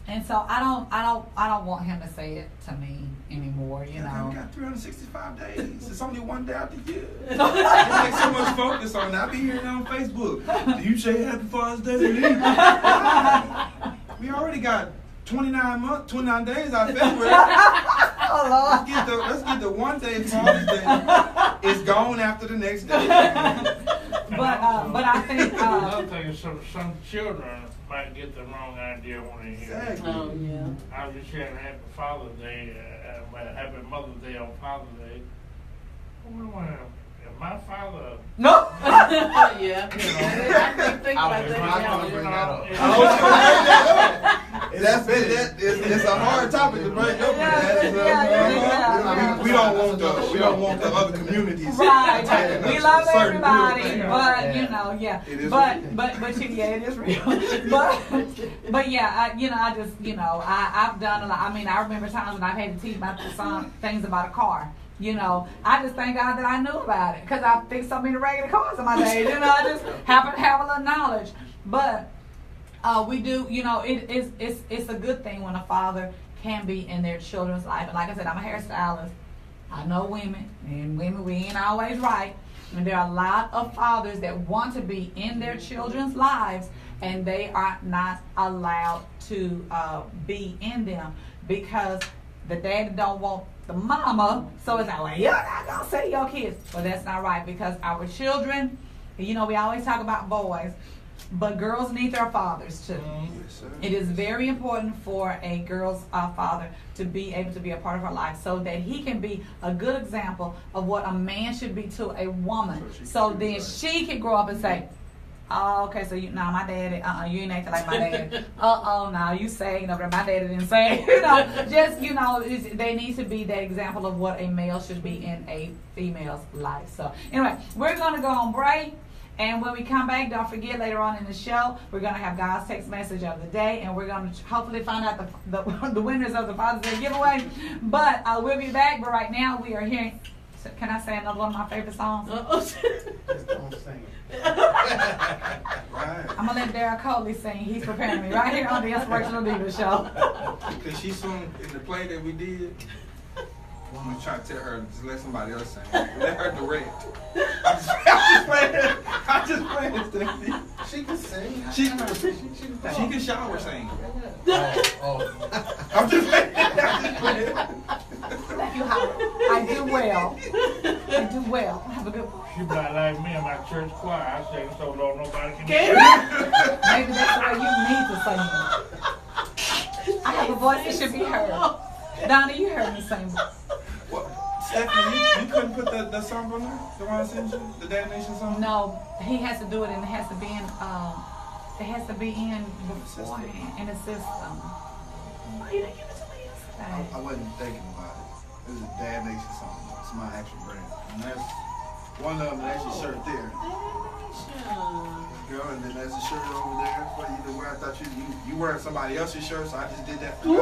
And so I don't want him to say it to me anymore, We got 365 days. It's only one day out the year. You make so much focus on it. I be hearing it on Facebook. Do you say Happy Father's Day to me? We already got 29 days out of February. Oh, Lord. Let's get the one day Father's Day. It's gone after the next day. But I think Another thing is some children might get the wrong idea when they hear it. Exactly. Oh, yeah. I was just saying Happy Father's Day, Happy Mother's Day on Father's Day. Well, if my father, no. Yeah. I think about that. It's a hard topic to bring up. We don't want the other communities. Right. We love everybody, It is real. But yeah, I've done a lot. I mean, I remember times when I've had to teach my son things about a car. I just thank God that I knew about it because I fixed so many regular cars in my day. I just happen to have a little knowledge. But we do, it's a good thing when a father can be in their children's life. And like I said, I'm a hairstylist. I know women, and women, we ain't always right. And there are a lot of fathers that want to be in their children's lives, and they are not allowed to be in them because the daddy don't want the mama. So it's like, well, you're not going to say your kids. Well, that's not right because our children, we always talk about boys, but girls need their fathers too. Yes, it is very important for a girl's father to be able to be a part of her life so that he can be a good example of what a man should be to a woman. So then she can grow up and say, oh, okay, so my daddy, you ain't acting like my dad. Now you say, but my daddy didn't say. They need to be that example of what a male should be in a female's life. So anyway, we're going to go on break. And when we come back, don't forget later on in the show, we're going to have God's text message of the day, and we're going to hopefully find out the winners of the Father's Day giveaway. But we'll be back. But right now, we are hearing. Can I say another one of my favorite songs? Just don't sing it. Right. I'm going to let Darryl Coley sing. He's preparing me right here on the Inspirational Diva show. Because she sung in the play that we did. I'm going to try to tell her to let somebody else sing. Let her direct. I'm just playing, Stephanie. She can sing. She can shower sing. Oh. I'm just playing. Thank you, Howard. I do well. I do well. Have a good one. she might like me in my church choir. I sing so low nobody can Maybe that's the way you need to sing. I have a voice that should be heard. Donna, you heard me sing. What? Stephanie, you couldn't put the song on there? The one I sent you? The Dad Nation song? No, he has to do it, and it has to be in. It has to be in beforehand in the system. Oh, you didn't give it to me yesterday. I wasn't thinking about it. This is a Dad Nation song. It's my actual brand. And that's one of them, that's your shirt there. Girl, and then there's a shirt over there for you to wear. I thought you wearing somebody else's shirt, so I just did that for you.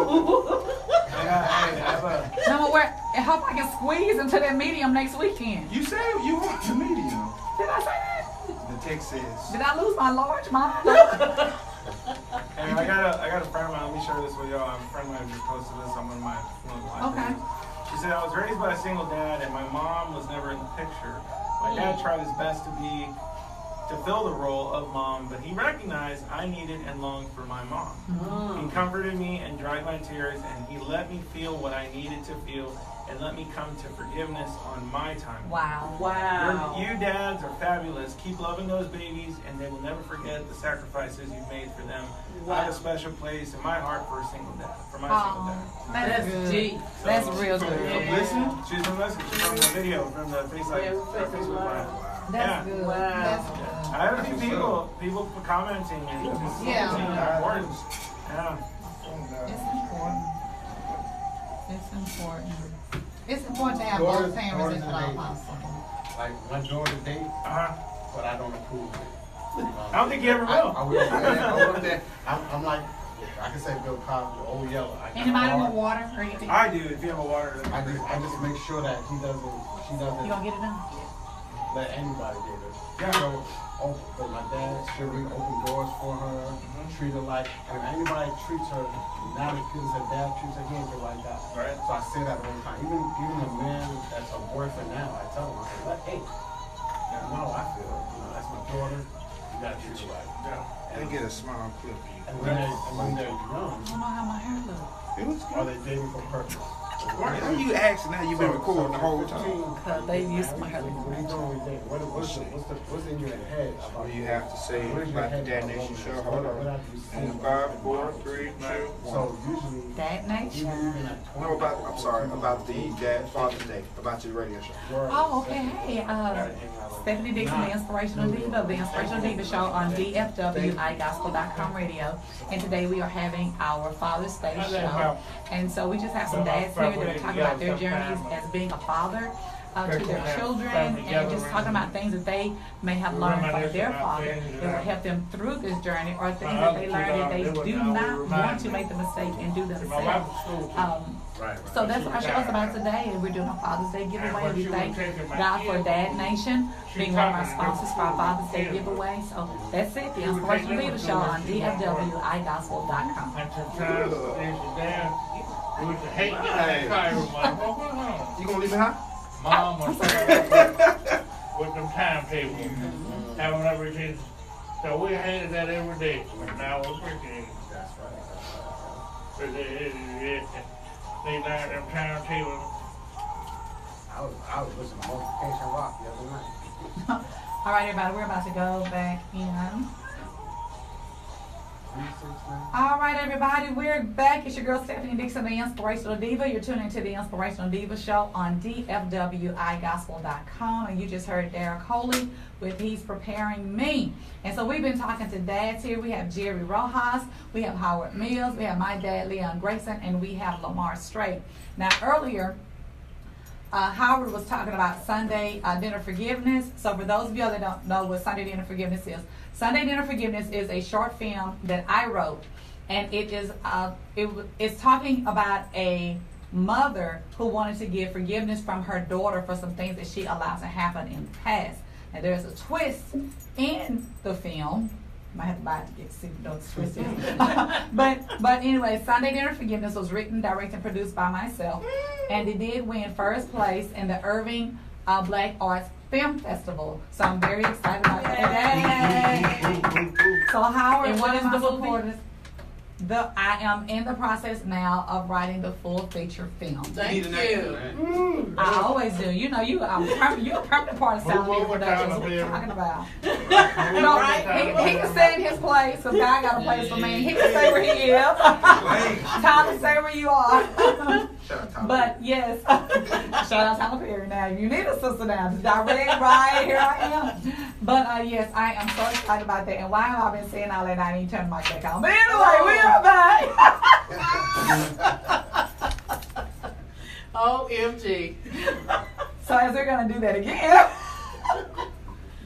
I'm gonna wear. I hope I can squeeze into that medium next weekend. You said you want the medium. Did I say that? The text says. Did I lose my large, Mom? Hey, I got a friend of mine. Let me share this with y'all. A friend of mine just posted this on one of my live Okay. videos. She said, I was raised by a single dad, and my mom was never in the picture. My dad tried his best to be to fill the role of mom, but he recognized I needed and longed for my mom. He comforted me and dried my tears, and he let me feel what I needed to feel and let me come to forgiveness on my time. Wow. You dads are fabulous. Keep loving those babies, and they will never forget the sacrifices you've made for them. I have a special place in my heart for a single dad, for my single dad. That's That's G. G. That's real good. Listen, she's from Listen. She's from the video, from the Facebook Live. That's good. Wow. That's good. I had a few people commenting and just Yeah. seeing the importance. Yeah. It's important. It's important. It's important to have both parents if at all possible. Like my daughter date, Uh-huh. but I don't approve it. I don't think you ever will. I will. I'm like, I can say Bill Cosby, old yellow. Anybody want water or anything? I do, if you have a water. I just make sure that she doesn't You gonna get it done? let anybody get it. Yeah. So, but my dad should open doors for her, treat her like, and if anybody treats her, now because her dad treats her, he ain't feel like that. Right. So I say that all the time. Even a man that's a boyfriend now, I tell him, I say, like, hey, you know how I feel. You know, that's my daughter. You gotta treat her right. Yeah. They get a small clip. And when they're young, I don't know how my hair looks. It was are they dating for purpose? Why are you asking now? You've been recording the whole time. Cause they used to my hair What are you doing with that? What's in your head? All you have to say What is your about the head Dad about Nation romance? show. Hold What on. have you And seen? 5, 4, 3, 2, 1. So usually, Dad Nation. even at 20, No, I'm sorry, about the Dad Father's Day, about your radio show. Oh, okay. Hey, Stephanie Dixon, the Inspirational Diva, the Inspirational Diva show on DFWIGospel.com radio. And today we are having our Father's Day show. And so we just have some dads here that are talking about their journeys as being a father to their children, and just talking about things that they may have learned from their father that will help them through this journey, or things that they learned that they do not want to make the mistake and do themselves. So that's what our show is about today, and we're doing a Father's Day giveaway. We thank God for Dad Nation being one of our sponsors for our Father's Day giveaway. So that's it, the Inspirational Diva show on DFWIGospel.com. And sometimes it's there. We used to hate getting that car every month. You gonna leave me high? Mom was with them timetables, having everything. So we hated that every day, but now we appreciate it. that's right. They learned them timetables. I was listening to Multiplication Rock the other night. All right, everybody, we're about to go back in. 3, 6, 9. All right, everybody, we're back. It's your girl Stephanie Dixon, the Inspirational Diva. You're tuning into the Inspirational Diva show on DFWIGospel.com, and you just heard Derek Coley with He's Preparing Me. And so we've been talking to dads here. We have Jerry Rojas, we have Howard Mills, we have my dad, Leon Grayson, and we have Lamar Strait. Now, earlier, Howard was talking about Sunday Dinner Forgiveness. So for those of you that don't know what Sunday Dinner Forgiveness is, Sunday Dinner Forgiveness is a short film that I wrote, and it is it's talking about a mother who wanted to give forgiveness from her daughter for some things that she allowed to happen in the past. And there's a twist in the film. Might have to buy it to get to see what the twist is. but anyway, Sunday Dinner Forgiveness was written, directed, and produced by myself, and it did win first place in the Irving Black Arts Film Festival. So I'm very excited about that. So Howard, And what is the movie? supporters? I am in the process now of writing the full feature film. Thank you. I always do. You know, you're a permanent part of Sound Media Productions. What are you talking about? You know, he can stay in his place, because God got a place for me. He can stay where he is. Tyler, stay where you are. But yes, shout out Tyler Perry. Now, if you need a sister now, just direct right here I am. But yes, I am so excited about that. And why have I been saying all that? I didn't turn the mic back on. But anyway, we are back. OMG. So as we're gonna do that again.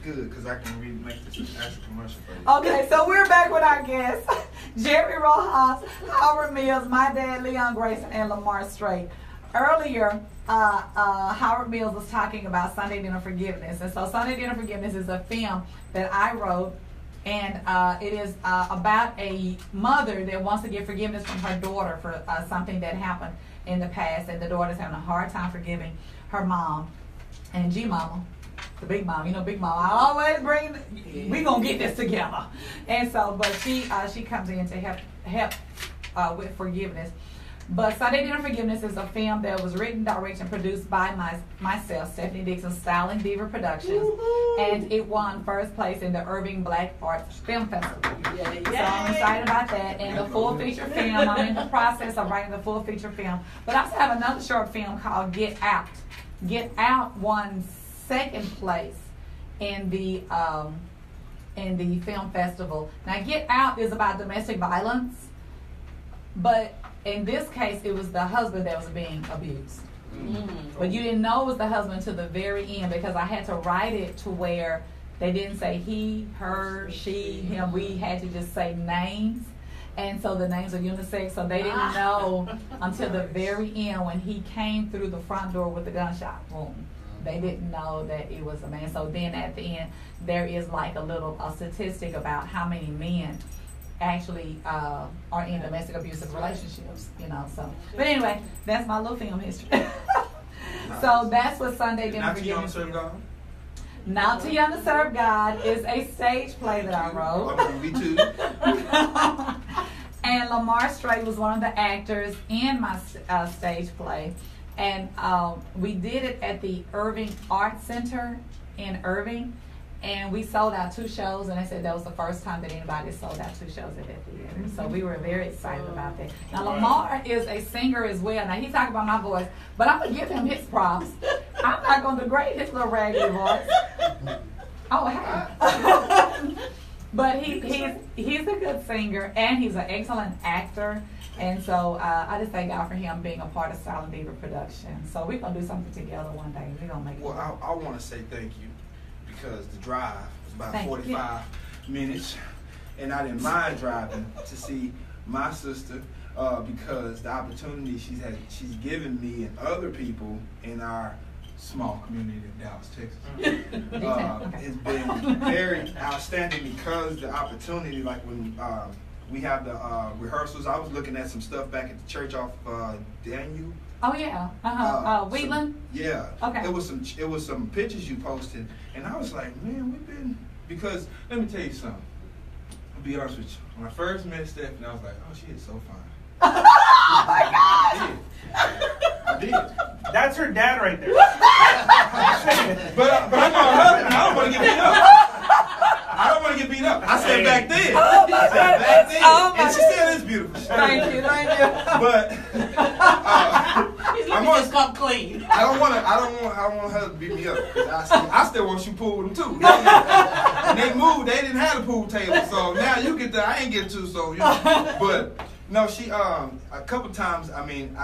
Good, because I can make this an extra commercial for you. Okay, so we're back with our guests, Jerry Rojas, Howard Mills, my dad, Leon Grayson, and Lamar Strait. Earlier, Howard Mills was talking about Sunday Dinner Forgiveness. And so Sunday Dinner Forgiveness is a film that I wrote, and it is about a mother that wants to give forgiveness from her daughter for something that happened in the past, and the daughter's having a hard time forgiving her mom and G-Mama. the big mom. You know, big mom. I always bring. We gonna get this together. And so, but she comes in to help with forgiveness. But Sunday Dinner Forgiveness is a film that was written, directed, and produced by myself, Stephanie Dixon, Styling Diva Productions, and it won first place in the Irving Black Arts Film Festival. So I'm excited about that. And the full feature film, I'm in the process of writing the full feature film. But I also have another short film called Get Out. Get Out won second place in the film festival. Now, Get Out is about domestic violence, but in this case, it was the husband that was being abused. But you didn't know it was the husband to the very end, because I had to write it to where they didn't say he, her, she, him. We had to just say names. And so the names are unisex, so they didn't know until the very end when he came through the front door with the gunshot wound. They didn't know that it was a man. So then at the end, there is like a statistic about how many men actually are in domestic abusive relationships, you know. So, but anyway, that's my little film history. So that's what Sunday Dinner Not Too Young to Forgiveness. Serve God. Not Too Young to Serve God is a stage play that I wrote. Me too. And Lamar Strait was one of the actors in my stage play, and we did it at the Irving Art Center in Irving. And we sold out 2 shows, and they said that was the first time that anybody sold out 2 shows at that theater. So we were very excited about that. Now, Lamar is a singer as well. Now, he's talking about my voice, but I'm going to give him his props. I'm not going to degrade his little raggedy voice. Oh, hey. But he's a good singer, and he's an excellent actor. And so I just thank God for him being a part of Silent Diva production. So we're going to do something together one day. We're going to make it. Well, I want to say thank you, because the drive was about Thank 45 minutes, and I didn't mind driving to see my sister because the opportunity she's given me and other people in our small community of Dallas, Texas, has been very outstanding, because the opportunity, like when we have the rehearsals, I was looking at some stuff back at the church off Daniel. Oh yeah, Wheatland. Yeah. Okay. It was some pictures you posted, and I was like, man, we've been, because let me tell you something. I'll be honest with you. When I first met Stephanie, I was like, oh, she is so fine. Oh my God! I did. That's her dad right there. But I'm her husband. I don't want to get beat up. I don't want to get beat up. I said back then. Oh my I said back then, God. and she still is beautiful. Thank you. But He's looking to come clean. I don't want her to beat me up. 'Cause I still want you to pool with them too. When they moved, they didn't have the pool table, so now you get there. I ain't get to, so you know. But no, she a couple times. I mean,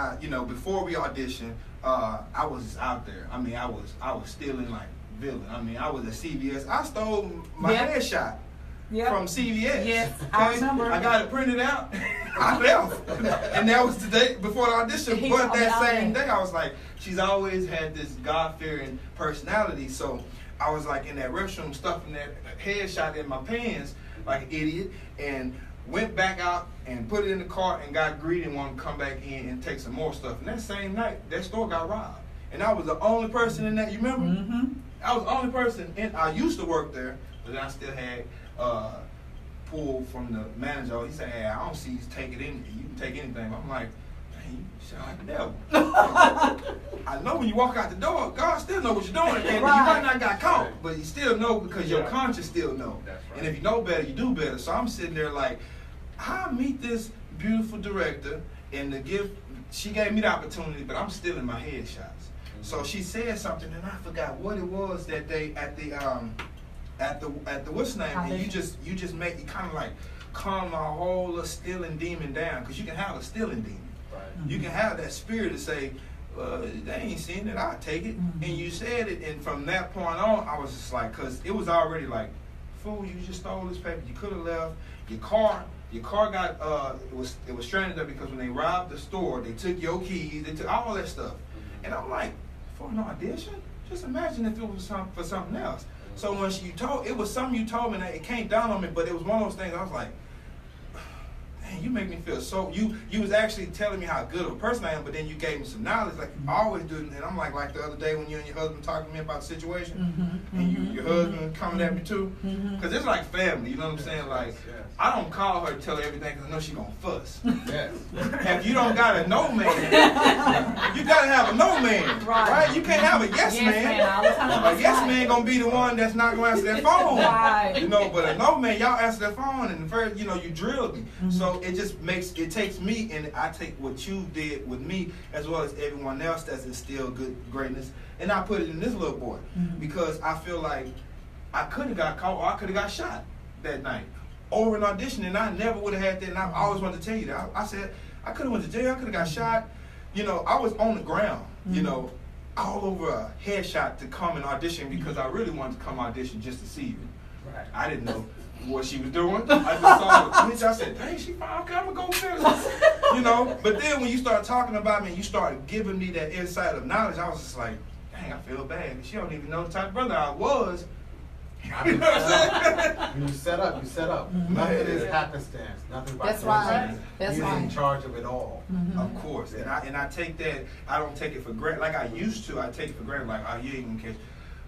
before we auditioned, I was out there. I mean, I was stealing like villain. I mean, I was at CVS. I stole my headshot. Yep. From CVS. Yes, I remember. I got it printed out. I left. And that was the day before the audition. But that same day, I was like, she's always had this God-fearing personality. So I was like in that restroom stuffing that headshot in my pants like an idiot, and went back out and put it in the cart and got greedy and wanted to come back in and take some more stuff. And that same night, that store got robbed. And I was the only person in that. You remember? Mm-hmm. I was the only person. I used to work there, but then I still had pull from the manager. He said, hey, I don't see you take it in. You can take anything. I'm like, man, you sound like the devil. I know when you walk out the door, God still know what you're doing. And you might not got caught, but you still know because your conscience still know. That's right. And if you know better, you do better. So I'm sitting there like, I meet this beautiful director, and she gave me the opportunity, but I'm still in my headshots. So she said something, and I forgot what it was that they at the what's name, and you just make it kind of like calm my whole stealing demon down, because you can have a stealing demon. Right. You can have that spirit to say, they ain't seen it, I'll take it. And you said it, and from that point on, I was just like, because it was already like, fool, you just stole this paper, you could have left. Your car got it was stranded there because when they robbed the store, they took your keys, they took all that stuff. And I'm like, for an audition? Just imagine if it was for something else. So when it was something you told me that it came down on me, but it was one of those things I was like, man, you make me feel so, you was actually telling me how good of a person I am, but then you gave me some knowledge like you always do. And I'm like the other day when you and your husband talking to me about the situation, and your husband coming at me too, because it's like family, you know what I'm saying? Like, I don't call her to tell her everything because I know she gonna fuss. Yes. If you don't got a no man, you gotta have a no man, right? You can't have a yes man. All the time. A yes man gonna be the one that's not gonna answer that phone. Right. You know, but a no man, y'all answer that phone, and first, you know, you drilled me. So it just takes me, and I take what you did with me, as well as everyone else that's instilled good greatness, and I put it in this little boy, because I feel like I could have got caught, or I could have got shot that night over an audition, and I never would have had that. And I always wanted to tell you that. I said I could have went to jail, I could have got shot. You know, I was on the ground, you know, all over a headshot to come and audition because I really wanted to come audition just to see you. Right. I didn't know what she was doing. I just saw the bitch. I said, dang, she fine. Okay, I'm gonna go finish. You know, but then when you start talking about me and you started giving me that insight of knowledge, I was just like, dang, I feel bad. She don't even know the type of brother I was. You know what I'm saying? When you set up, you set up. Nothing is happenstance. Nothing by That's right. coincidence. That's You're right. in charge of it all. Of course, and I take that. I don't take it for granted like I used to. I take it for granted like, oh, you ain't gonna catch.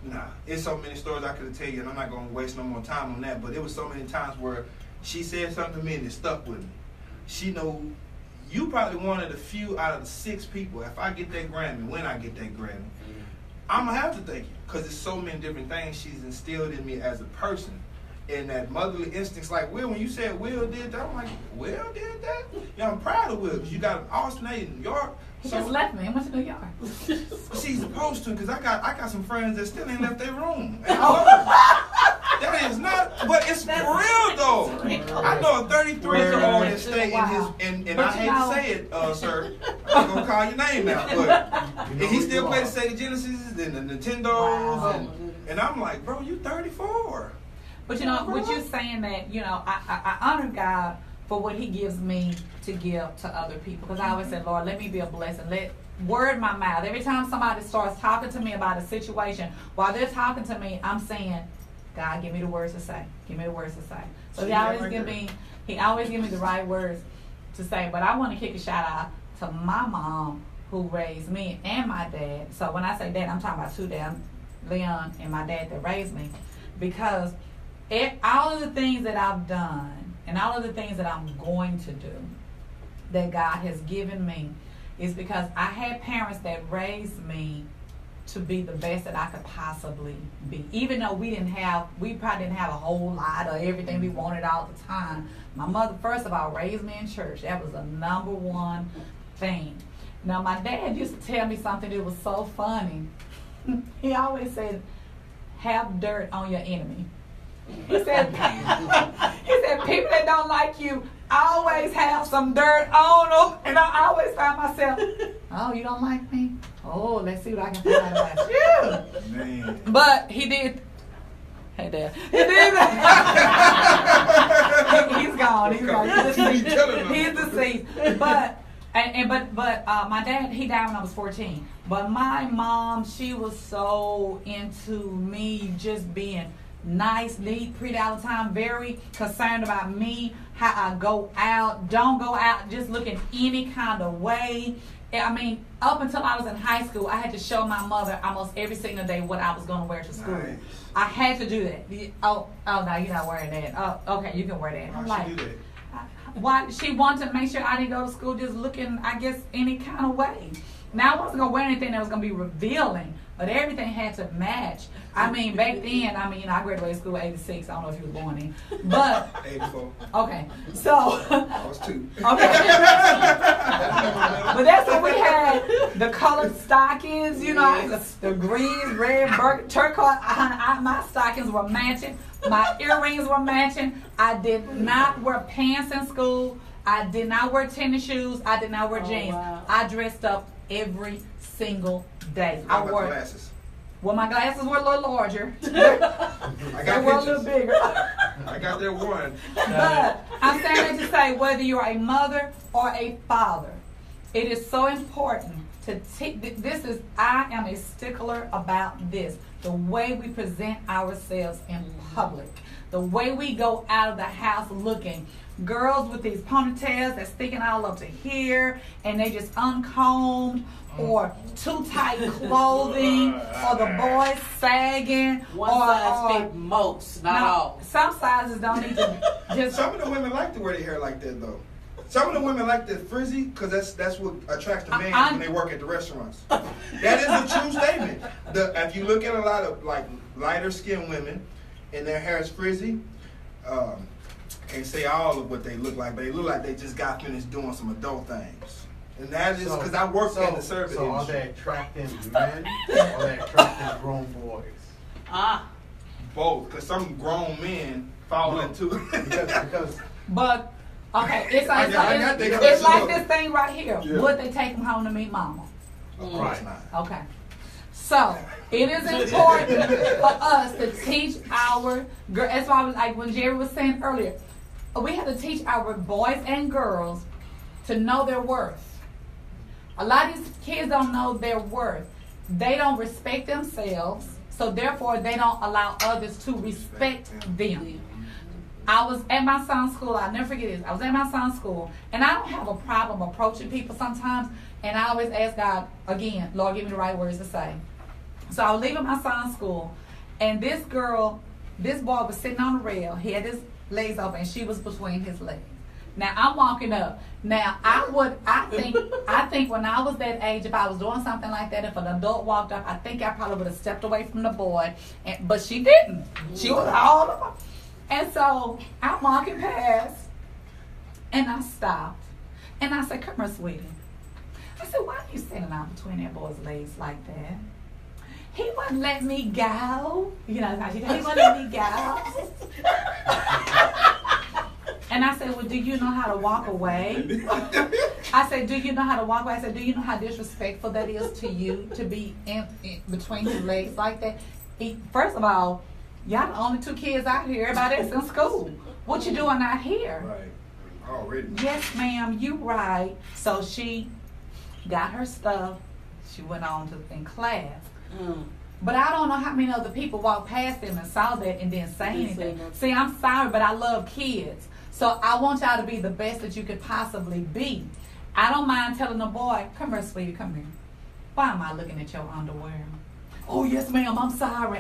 Nah, it's so many stories I could tell you, and I'm not gonna waste no more time on that. But it was so many times where she said something to me and it stuck with me. She know you probably one of the few out of the 6 people. If I get that Grammy, when I get that Grammy, I'm gonna have to thank you because there's so many different things she's instilled in me as a person. And that motherly instincts, like Will, when you said Will did that, I'm like, Will did that? Yeah, I'm proud of Will because you got an Austin in New York. He just left me and went to New York. She's supposed to, because I got some friends that still ain't left their room. And I love them. That is not, but it's for real though. I know a 33-year-old that stay in his, and I hate to say it, sir, I'm gonna call your name now, but and he still play the Sega Genesis and the Nintendos, and I'm like, bro, you 34. But you know, with you saying that, you know, I honor God for what He gives me to give to other people. Because I always say, Lord, let me be a blessing. Let word my mouth. Every time somebody starts talking to me about a situation, while they're talking to me, I'm saying, God, give me the words to say. Give me the words to say. So He always give me the right words to say. But I want to kick a shout out to my mom who raised me and my dad. So when I say dad, I'm talking about 2 dads, Leon and my dad that raised me. Because all of the things that I've done and all of the things that I'm going to do that God has given me is because I had parents that raised me to be the best that I could possibly be. Even though we probably didn't have a whole lot of everything we wanted all the time. My mother, first of all, raised me in church. That was the number one thing. Now, my dad used to tell me something that was so funny. He always said, have dirt on your enemy. He said, people that don't like you always have some dirt on them. And I always find myself, oh, you don't like me? Oh, let's see what I can find out about you. Man. But he did. Hey, Dad. He did that. He's gone. He's gone. He's deceased. But my dad, he died when I was 14. But my mom, she was so into me just being nice, neat, pretty all the time, very concerned about me, how I go out, don't go out just looking any kind of way. I mean, up until I was in high school, I had to show my mother almost every single day what I was going to wear to school. Nice. I had to do that. Oh, no, you're not wearing that. Oh, okay, you can wear that. I'm like, why? She wanted to make sure I didn't go to school just looking, I guess, any kind of way. Now, I wasn't going to wear anything that was going to be revealing, but everything had to match. I mean, back then, I graduated school in 86. I don't know if you were born in. But 84. Okay. So I was 2. Okay. But that's when we had the colored stockings, you know, the green, red, turquoise. My stockings were matching. My earrings were matching. I did not wear pants in school. I did not wear tennis shoes. I did not wear jeans. Wow. I dressed up every single day. I wore glasses. Well, my glasses were a little larger. I got they were a little bigger. I got that one. But I'm saying that to say, whether you're a mother or a father, it is so important to I am a stickler about this. The way we present ourselves in public. The way we go out of the house looking. girls with these ponytails that's sticking all up to here, and they just uncombed, or too tight clothing, or the boys sagging, One size fit most, not all. Some sizes don't need to just. Some of the women like to wear their hair like that though. Some of the women like the frizzy because that's what attracts the men when they work at the restaurants. That is a true statement. If you look at a lot of like lighter skinned women and their hair is frizzy, can't say all of what they look like, but they look like they just got finished doing some adult things. And that is because I work in the service industry. So are they attracting men or are they attracting grown boys? Both, because some grown men fall into it. because But okay, it's like this thing right here. Yeah. Would they take them home to meet mama? Of course not. Okay. So it is important for us to teach our girls. That's why I was like when Jerry was saying earlier, we have to teach our boys and girls to know their worth. A lot of these kids don't know their worth. They don't respect themselves, so therefore they don't allow others to respect them. I was at my son's school. I'll never forget this. I was at my son's school, and I don't have a problem approaching people sometimes, and I always ask God, again, Lord, give me the right words to say. So I was leaving my son's school, and this boy was sitting on the rail. He had his legs open, and she was between his legs. Now I'm walking up. Now I think when I was that age, if I was doing something like that, if an adult walked up, I think I probably would have stepped away from the boy. But she didn't. She was all up. And so I'm walking past, and I stopped, and I said, "Come here, sweetie." I said, "Why are you standing out between that boy's legs like that?" He wouldn't let me go. You know how she does. He wouldn't let me go. And I said, "Well, do you know how to walk away?" I said, "Do you know how to walk away?" I said, "Do you know how disrespectful that is to you to be in between his legs like that?" First of all, y'all the only two kids out here. Everybody else in school. What you doing out here? Right. Already. Yes, ma'am. You right. So she got her stuff. She went on in class. But I don't know how many other people walked past them and saw that and didn't say anything. See, I'm sorry, but I love kids. So I want y'all to be the best that you could possibly be. I don't mind telling a boy, "Come here, sweetie, come here. Why am I looking at your underwear?" "Oh, yes, ma'am, I'm sorry.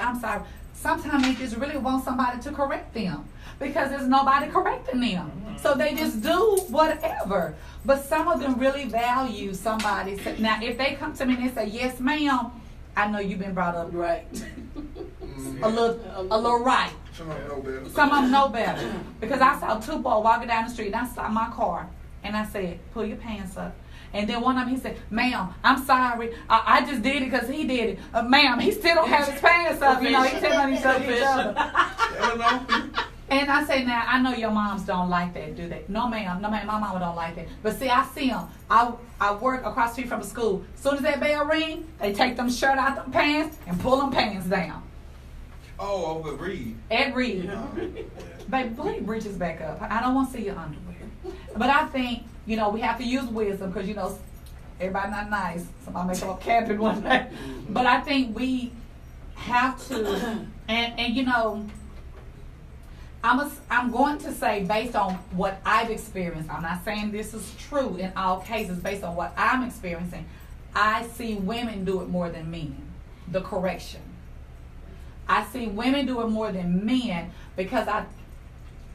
Sometimes they just really want somebody to correct them because there's nobody correcting them. So they just do whatever. But some of them really value somebody. Now, if they come to me and they say, "Yes, ma'am," I know you've been brought up right. a little right. Some of them know better. Some of them know better. Because I saw two boys walking down the street, and I stopped my car, and I said, "Pull your pants up." And then one of them, he said, "Ma'am, I'm sorry. I just did it because he did it. Ma'am, he still don't have his pants up." You know, he's telling each other. And I say, "Now, I know your moms don't like that, do they?" No, ma'am, my mama don't like that. But see, I see them. I work across the street from the school. As soon as that bell ring, they take them shirt out them pants and pull them pants down. Oh, over Reed. At Reed. Baby, pull your breeches back up. I don't want to see your underwear. But I think, we have to use wisdom because, everybody not nice. Somebody may come up camping one day. But I think we have to, and I'm going to say based on what I've experienced, I'm not saying this is true in all cases, based on what I'm experiencing, I see women do it more than men, the correction. I see women do it more than men because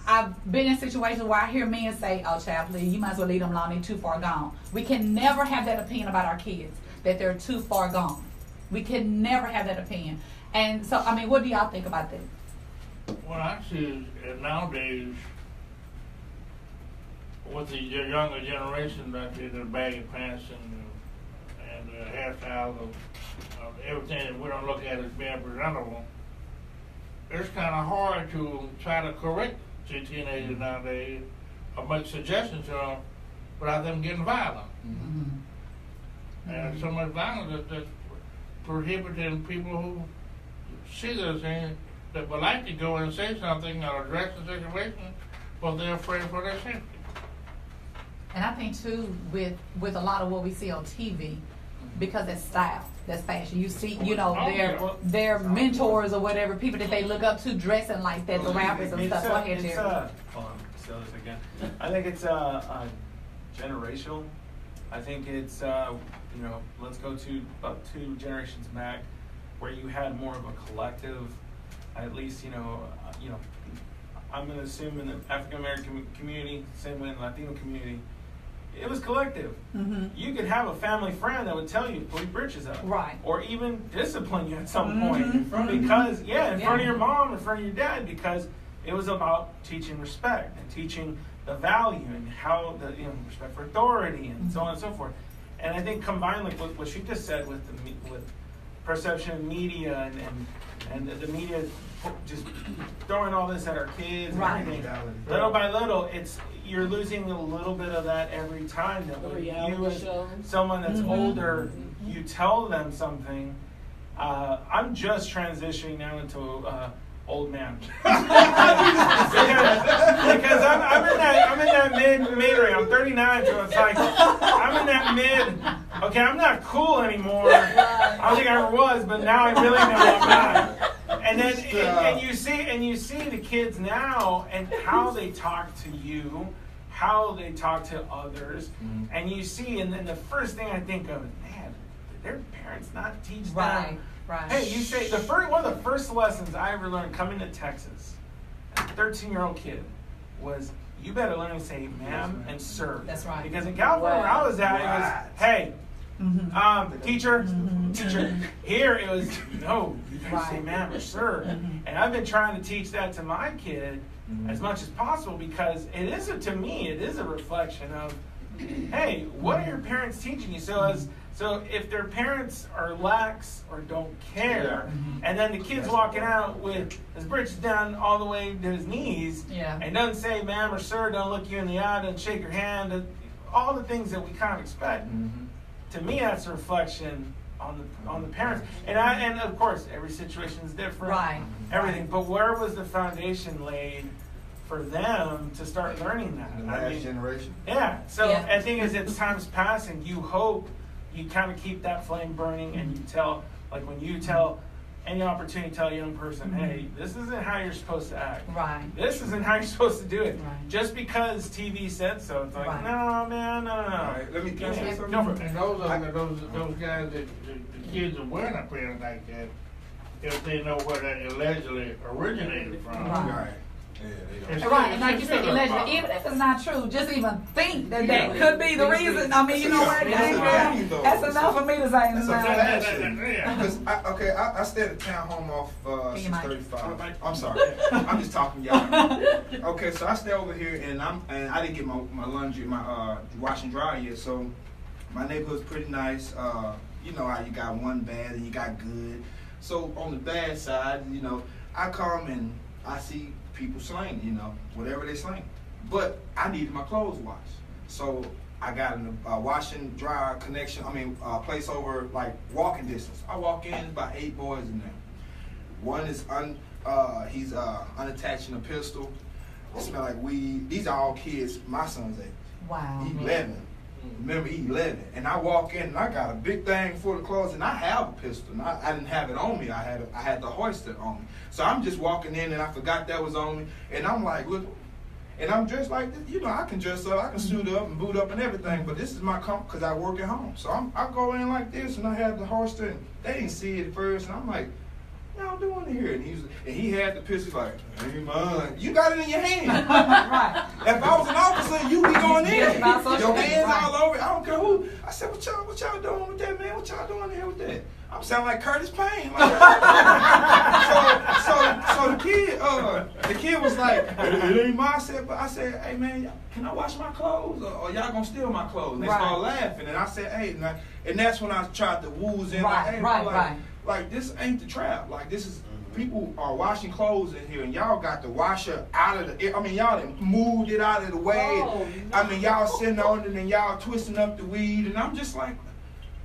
I've been in situations where I hear men say, "Oh, child, please, you might as well leave them alone, they're too far gone." We can never have that opinion about our kids, that they're too far gone. We can never have that opinion. And so, what do y'all think about that? Well, I see nowadays, with the younger generation, that the baggy pants and the hairstyles of everything that we don't look at as being presentable, it's kind of hard to try to correct the teenagers nowadays or make suggestions to them without them getting violent. Mm-hmm. And so much violence that's prohibiting people who see those things that would like to go and say something or address the situation, but they're afraid for their safety. And I think too, with a lot of what we see on TV, because that's style, that's fashion. You see, their mentors or whatever, people that they look up to dressing like that, the rappers and stuff. Go ahead, Jerry. steal this again. I think it's generational. I think it's let's go to about 2 generations back, where you had more of a collective. At least I'm going to assume in the African American community, same way in the Latino community, it was collective. Mm-hmm. You could have a family friend that would tell you, pull your britches up. Right. Or even discipline you at some Mm-hmm. point. In front in front of your mom, in front of your dad, because it was about teaching respect and teaching the value and how respect for authority and so on and so forth. And I think combined with what she just said with perception of media and the media just throwing all this at our kids and Right. everything, little by little, you're losing a little bit of that every time that The when reality you as shows. someone that's Mm-hmm. older, you tell them something. I'm just transitioning now into old man because I'm in that mid range. I'm 39, so it's like I'm in that mid. Okay, I'm not cool anymore. I don't think I ever was, but now I really know I'm not. And then and you see the kids now and how they talk to you, how they talk to others, and you see, and then the first thing I think of is, man, did their parents not teach them? Right. Hey, you say one of the first lessons I ever learned coming to Texas, as a 13-year-old kid, was you better learn to say ma'am and sir. That's right. Because in California where I was at, it was, hey, teacher. Here it was, no, you gotta say ma'am or sir. And I've been trying to teach that to my kid as much as possible, because it is a reflection of, hey, what are your parents teaching you? So if their parents are lax or don't care, and then the kid's walking out with his britches down all the way to his knees, and doesn't say ma'am or sir, don't look you in the eye, doesn't shake your hand, all the things that we kind of expect. To me, that's a reflection on the parents. And of course, every situation is different. Right. Everything. But where was the foundation laid for them to start learning that? The last generation. Yeah. So Yeah. I think as time's passing, you hope you kind of keep that flame burning, and you tell, like when you tell any opportunity to tell a young person, hey, this isn't how you're supposed to act. Right. This isn't how you're supposed to do it. Right. Just because TV said so. It's like, Right. no, man, no. All right, can I say something? Go for it. And those guys that the kids are wearing a parent like that, if they know where that allegedly originated from. Right. Right. Yeah, they don't. Right, and like you said, allegedly, even if it's not true, just even think that could be the reason. I mean, you know where it came from. That's enough for me to say. That's a no. bad shit. I stay at the townhome off Get your mic. 635. I'm sorry. I'm just talking y'all. Okay, so I stay over here, and I didn't get my laundry, my wash and dry yet. So my neighborhood's pretty nice. You know how you got one bad and you got good. So on the bad side, I come and I see people slang, whatever they slang. But I needed my clothes washed. So I got a wash and dry place over like walking distance. I walk in, about 8 boys in there. One is he's unattaching a pistol. It smell like weed. These are all kids my son's age. Wow. He's 11. Remember, he's 11. And I walk in and I got a big thing full of clothes, and I have a pistol. And I didn't have it on me. I had the hoist it on me. So I'm just walking in and I forgot that was on me. And I'm like, look, and I'm dressed like this. I can dress up, I can suit up and boot up and everything, but this is my comfort because I work at home. So I go in like this and I have the holster, and they didn't see it at first. And I'm like, what y'all doing here? And he had the pistol, like, ain't mine. You got it in your hand. Right. If I was an officer, you be going in. Yes, about social Your hands right. all over. I don't care who. I said, what y'all doing with that, man? What y'all doing here with that? I'm sounding like Curtis Payne. So the kid was like, it ain't mine. I said, hey man, can I wash my clothes? Or y'all gonna steal my clothes? And they started laughing. And I said, hey, and that's when I tried to woos in. Right, like, hey, right. Like this ain't the trap. Like this is. People are washing clothes in here, and y'all got the washer out of the. Y'all done moved it out of the way. Y'all sitting on it and y'all twisting up the weed, and I'm just like,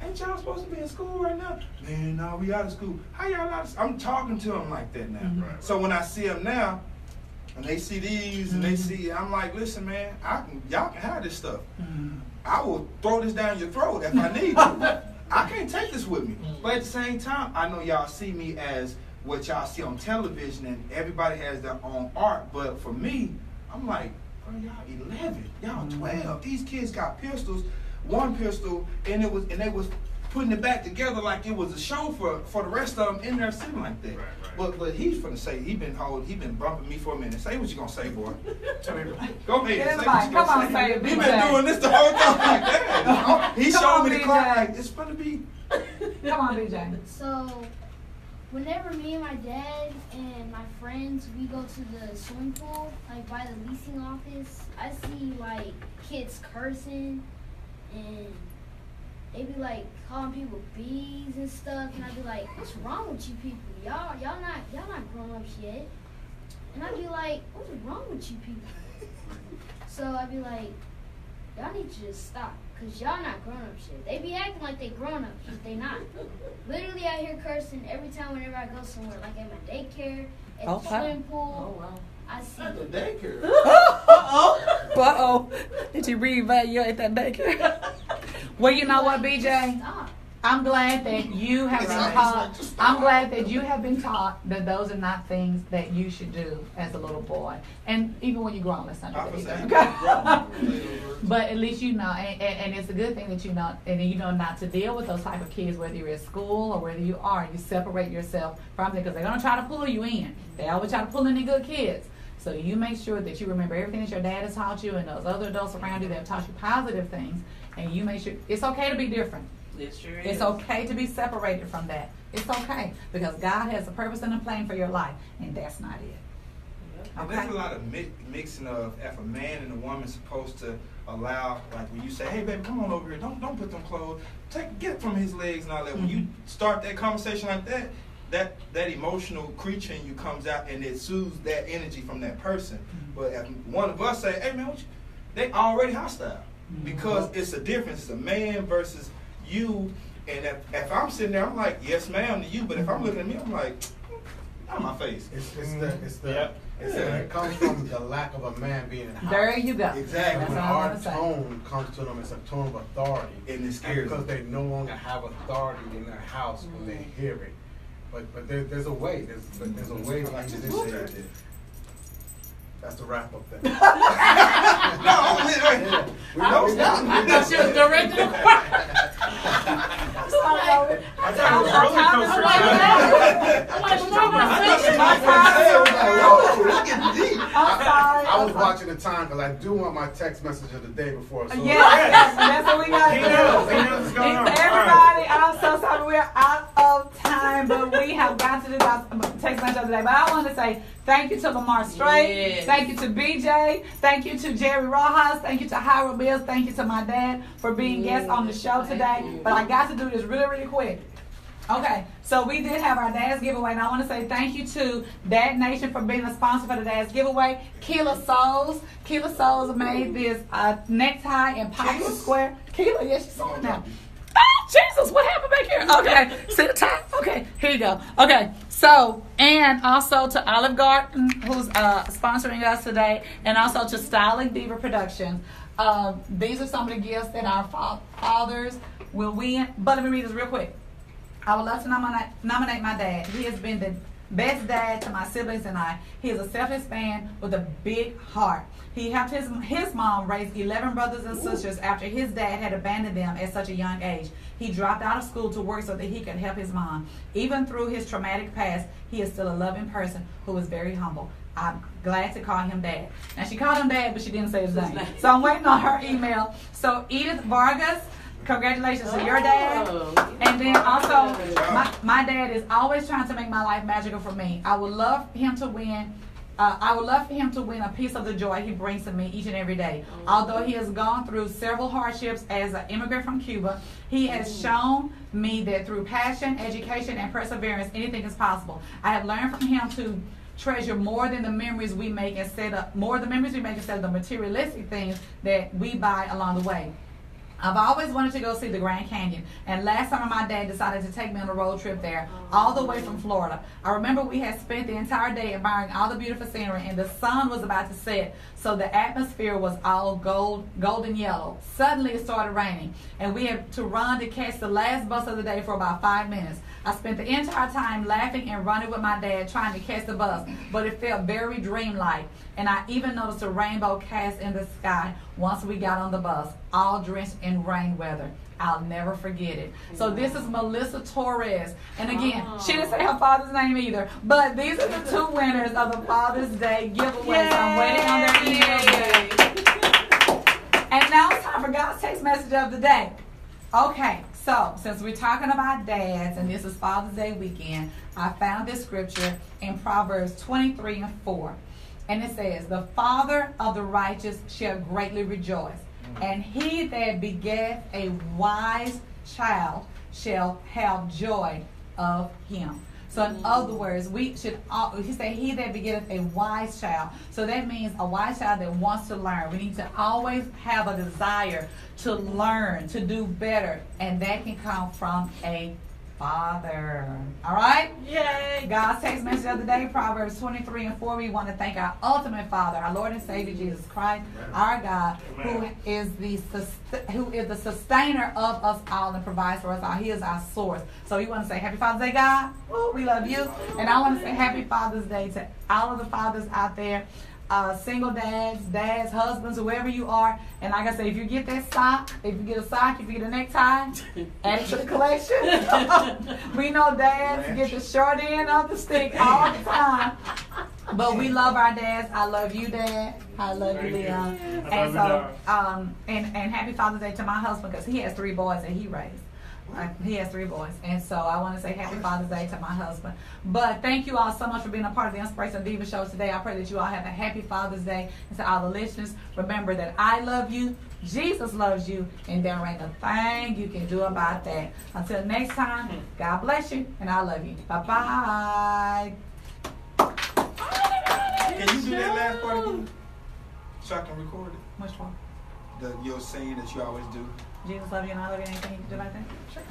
ain't y'all supposed to be in school right now? Man, no, we out of school. How y'all out of school? I'm talking to them like that now. Right. So when I see them now, and they see these, and they see, I'm like, listen, man, y'all can have this stuff. I will throw this down your throat if I need to. I can't take this with me. But at the same time, I know y'all see me as what y'all see on television, and everybody has their own art. But for me, I'm like, bro, y'all 11, y'all 12. These kids got pistols, one pistol, and they was putting it back together like it was a show for the rest of them in there sitting like that. Right. But he's finna say, he been bumping me for a minute. Say what you gonna say, boy. Go ahead. Say what you gonna say. He been doing this the whole time like that. He showed me the car like, it's gonna be. Come on, BJ. So, whenever me and my dad and my friends, we go to the swimming pool, like by the leasing office, I see like kids cursing and they be like calling people bees and stuff, and I be like, what's wrong with you people? Y'all not grown ups yet. And I be like, what's wrong with you people? So I be like, y'all need to just stop, cause y'all not grown ups yet. They be acting like they grown ups, but they not. Literally, I hear cursing every time whenever I go somewhere, like at my daycare, at the swimming pool. Oh, wow. I see at the daycare. Uh-oh. Did you reevaluate that daycare? Well, you know what, BJ? Stop. I'm glad that you have been taught. I'm glad that you have been taught that those are not things that you should do as a little boy, and even when you're grown, that's not your thing. But at least you know, and it's a good thing that you know, and you know not to deal with those type of kids, whether you're at school or whether you are. You separate yourself from them because they're gonna try to pull you in. They always try to pull in the good kids. So you make sure that you remember everything that your dad has taught you and those other adults around you that have taught you positive things, and you make sure it's okay to be different. It sure is. It's okay to be separated from that. It's okay because God has a purpose and a plan for your life, and that's not it. And there's a lot of mixing of if a man and a woman supposed to allow, like when you say, "Hey, baby, come on over here. Don't put them clothes. Get it from his legs and all that." When you start that conversation like that, that emotional creature in you comes out and it soothes that energy from that person. But if one of us say, "Hey, man, they already hostile," because it's a difference. It's a man versus you, and if I'm sitting there, I'm like, yes, ma'am, to you. But if I'm looking at me, I'm like, out of my face. It comes from the lack of a man being in the house. There you go. Exactly. When our tone comes to them, it's a tone of authority, and it scares because they no longer have authority in their house when they hear it. But there's a way. There's a way like to do that. That's a wrap up then. I thought she was directing the choir. I was watching the time because I do want my text message of the day before. So Yes, that's what we got to do. He knows what's going on. Everybody, I'm so sorry we're out of time, but we have got to do that text message of the day. But I want to say thank you to Lamar Strait. Yes. Thank you to BJ. Thank you to Jerry Rojas. Thank you to Howard Bills. Thank you to my dad for being guest on the show today. But I got to do this really, really quick. Okay, so we did have our Dad's giveaway, and I want to say thank you to Dad Nation for being a sponsor for the Dad's giveaway. Keela Souls made this necktie in pocket square. Keela, yes, she's on now. Oh, Jesus, what happened back here? Okay, see the top? Okay, here you go. Okay, so, and also to Olive Garden, who's sponsoring us today, and also to Styling Diva Productions. These are some of the gifts that our fathers will win. But let me read this real quick. I would love to nominate my dad. He has been the best dad to my siblings and I. He is a selfless man with a big heart. He helped his mom raise 11 brothers and sisters after his dad had abandoned them at such a young age. He dropped out of school to work so that he could help his mom. Even through his traumatic past, he is still a loving person who is very humble. I'm glad to call him Dad. Now, she called him Dad, but she didn't say his name. So I'm waiting on her email. So Edith Vargas, congratulations to your dad. And then also, my dad is always trying to make my life magical for me. I would love him to win. I would love for him to win a piece of the joy he brings to me each and every day. Although he has gone through several hardships as an immigrant from Cuba, he has shown me that through passion, education, and perseverance, anything is possible. I have learned from him to treasure more than the memories we make instead of the materialistic things that we buy along the way. I've always wanted to go see the Grand Canyon, and last summer my dad decided to take me on a road trip there, all the way from Florida. I remember we had spent the entire day admiring all the beautiful scenery, and the sun was about to set, so the atmosphere was all golden yellow. Suddenly it started raining, and we had to run to catch the last bus of the day for about 5 minutes. I spent the entire time laughing and running with my dad trying to catch the bus, but it felt very dreamlike, and I even noticed a rainbow cast in the sky once we got on the bus, all drenched in rain weather. I'll never forget it. So this is Melissa Torres. And again, she didn't say her father's name either. But these are the 2 winners of the Father's Day giveaway. So I'm waiting on their emails. And now it's time for God's text message of the day. Okay, so since we're talking about dads and this is Father's Day weekend, I found this scripture in Proverbs 23:4. And it says, the father of the righteous shall greatly rejoice, and he that begetteth a wise child shall have joy of him. So in other words, we should, he said, he that begetteth a wise child. So that means a wise child that wants to learn. We need to always have a desire to learn, to do better. And that can come from a father. All right? Yay! God's text message of the day, Proverbs 23:4. We want to thank our ultimate Father, our Lord and Savior Jesus Christ, our God, who is the sustainer of us all and provides for us all. He is our source. So we want to say Happy Father's Day, God. Woo, we love you. And I want to say Happy Father's Day to all of the fathers out there. Single dads, husbands, whoever you are. And like I said, if you get that sock, if you get a sock, if you get a necktie, add it to the collection. We know dads get the short end of the stick all the time. But we love our dads. I love you, Dad. I love you, Leon. And so, and Happy Father's Day to my husband, because he has 3 boys that he raised. He has 3 boys. And so I want to say Happy Father's Day to my husband. But thank you all so much for being a part of the Inspirational Diva show today. I pray that you all have a happy Father's Day. And to all the listeners, remember that I love you, Jesus loves you, and there ain't a thing you can do about that. Until next time, God bless you, and I love you. Bye-bye. Can you do that last part again? So I can record it? Which one? Your saying that you always do. Jesus love you and I love you. Anything you can do like that? Sure.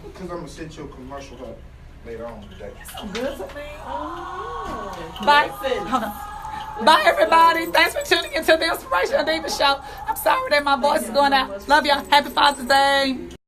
Because I'm going to send you a commercial up later on today. Good to me. Oh. Bye. Hold on. Bye, everybody. Thanks for tuning into the Inspirational Diva show. I'm sorry that my voice is going out. Love y'all. Happy Father's Day.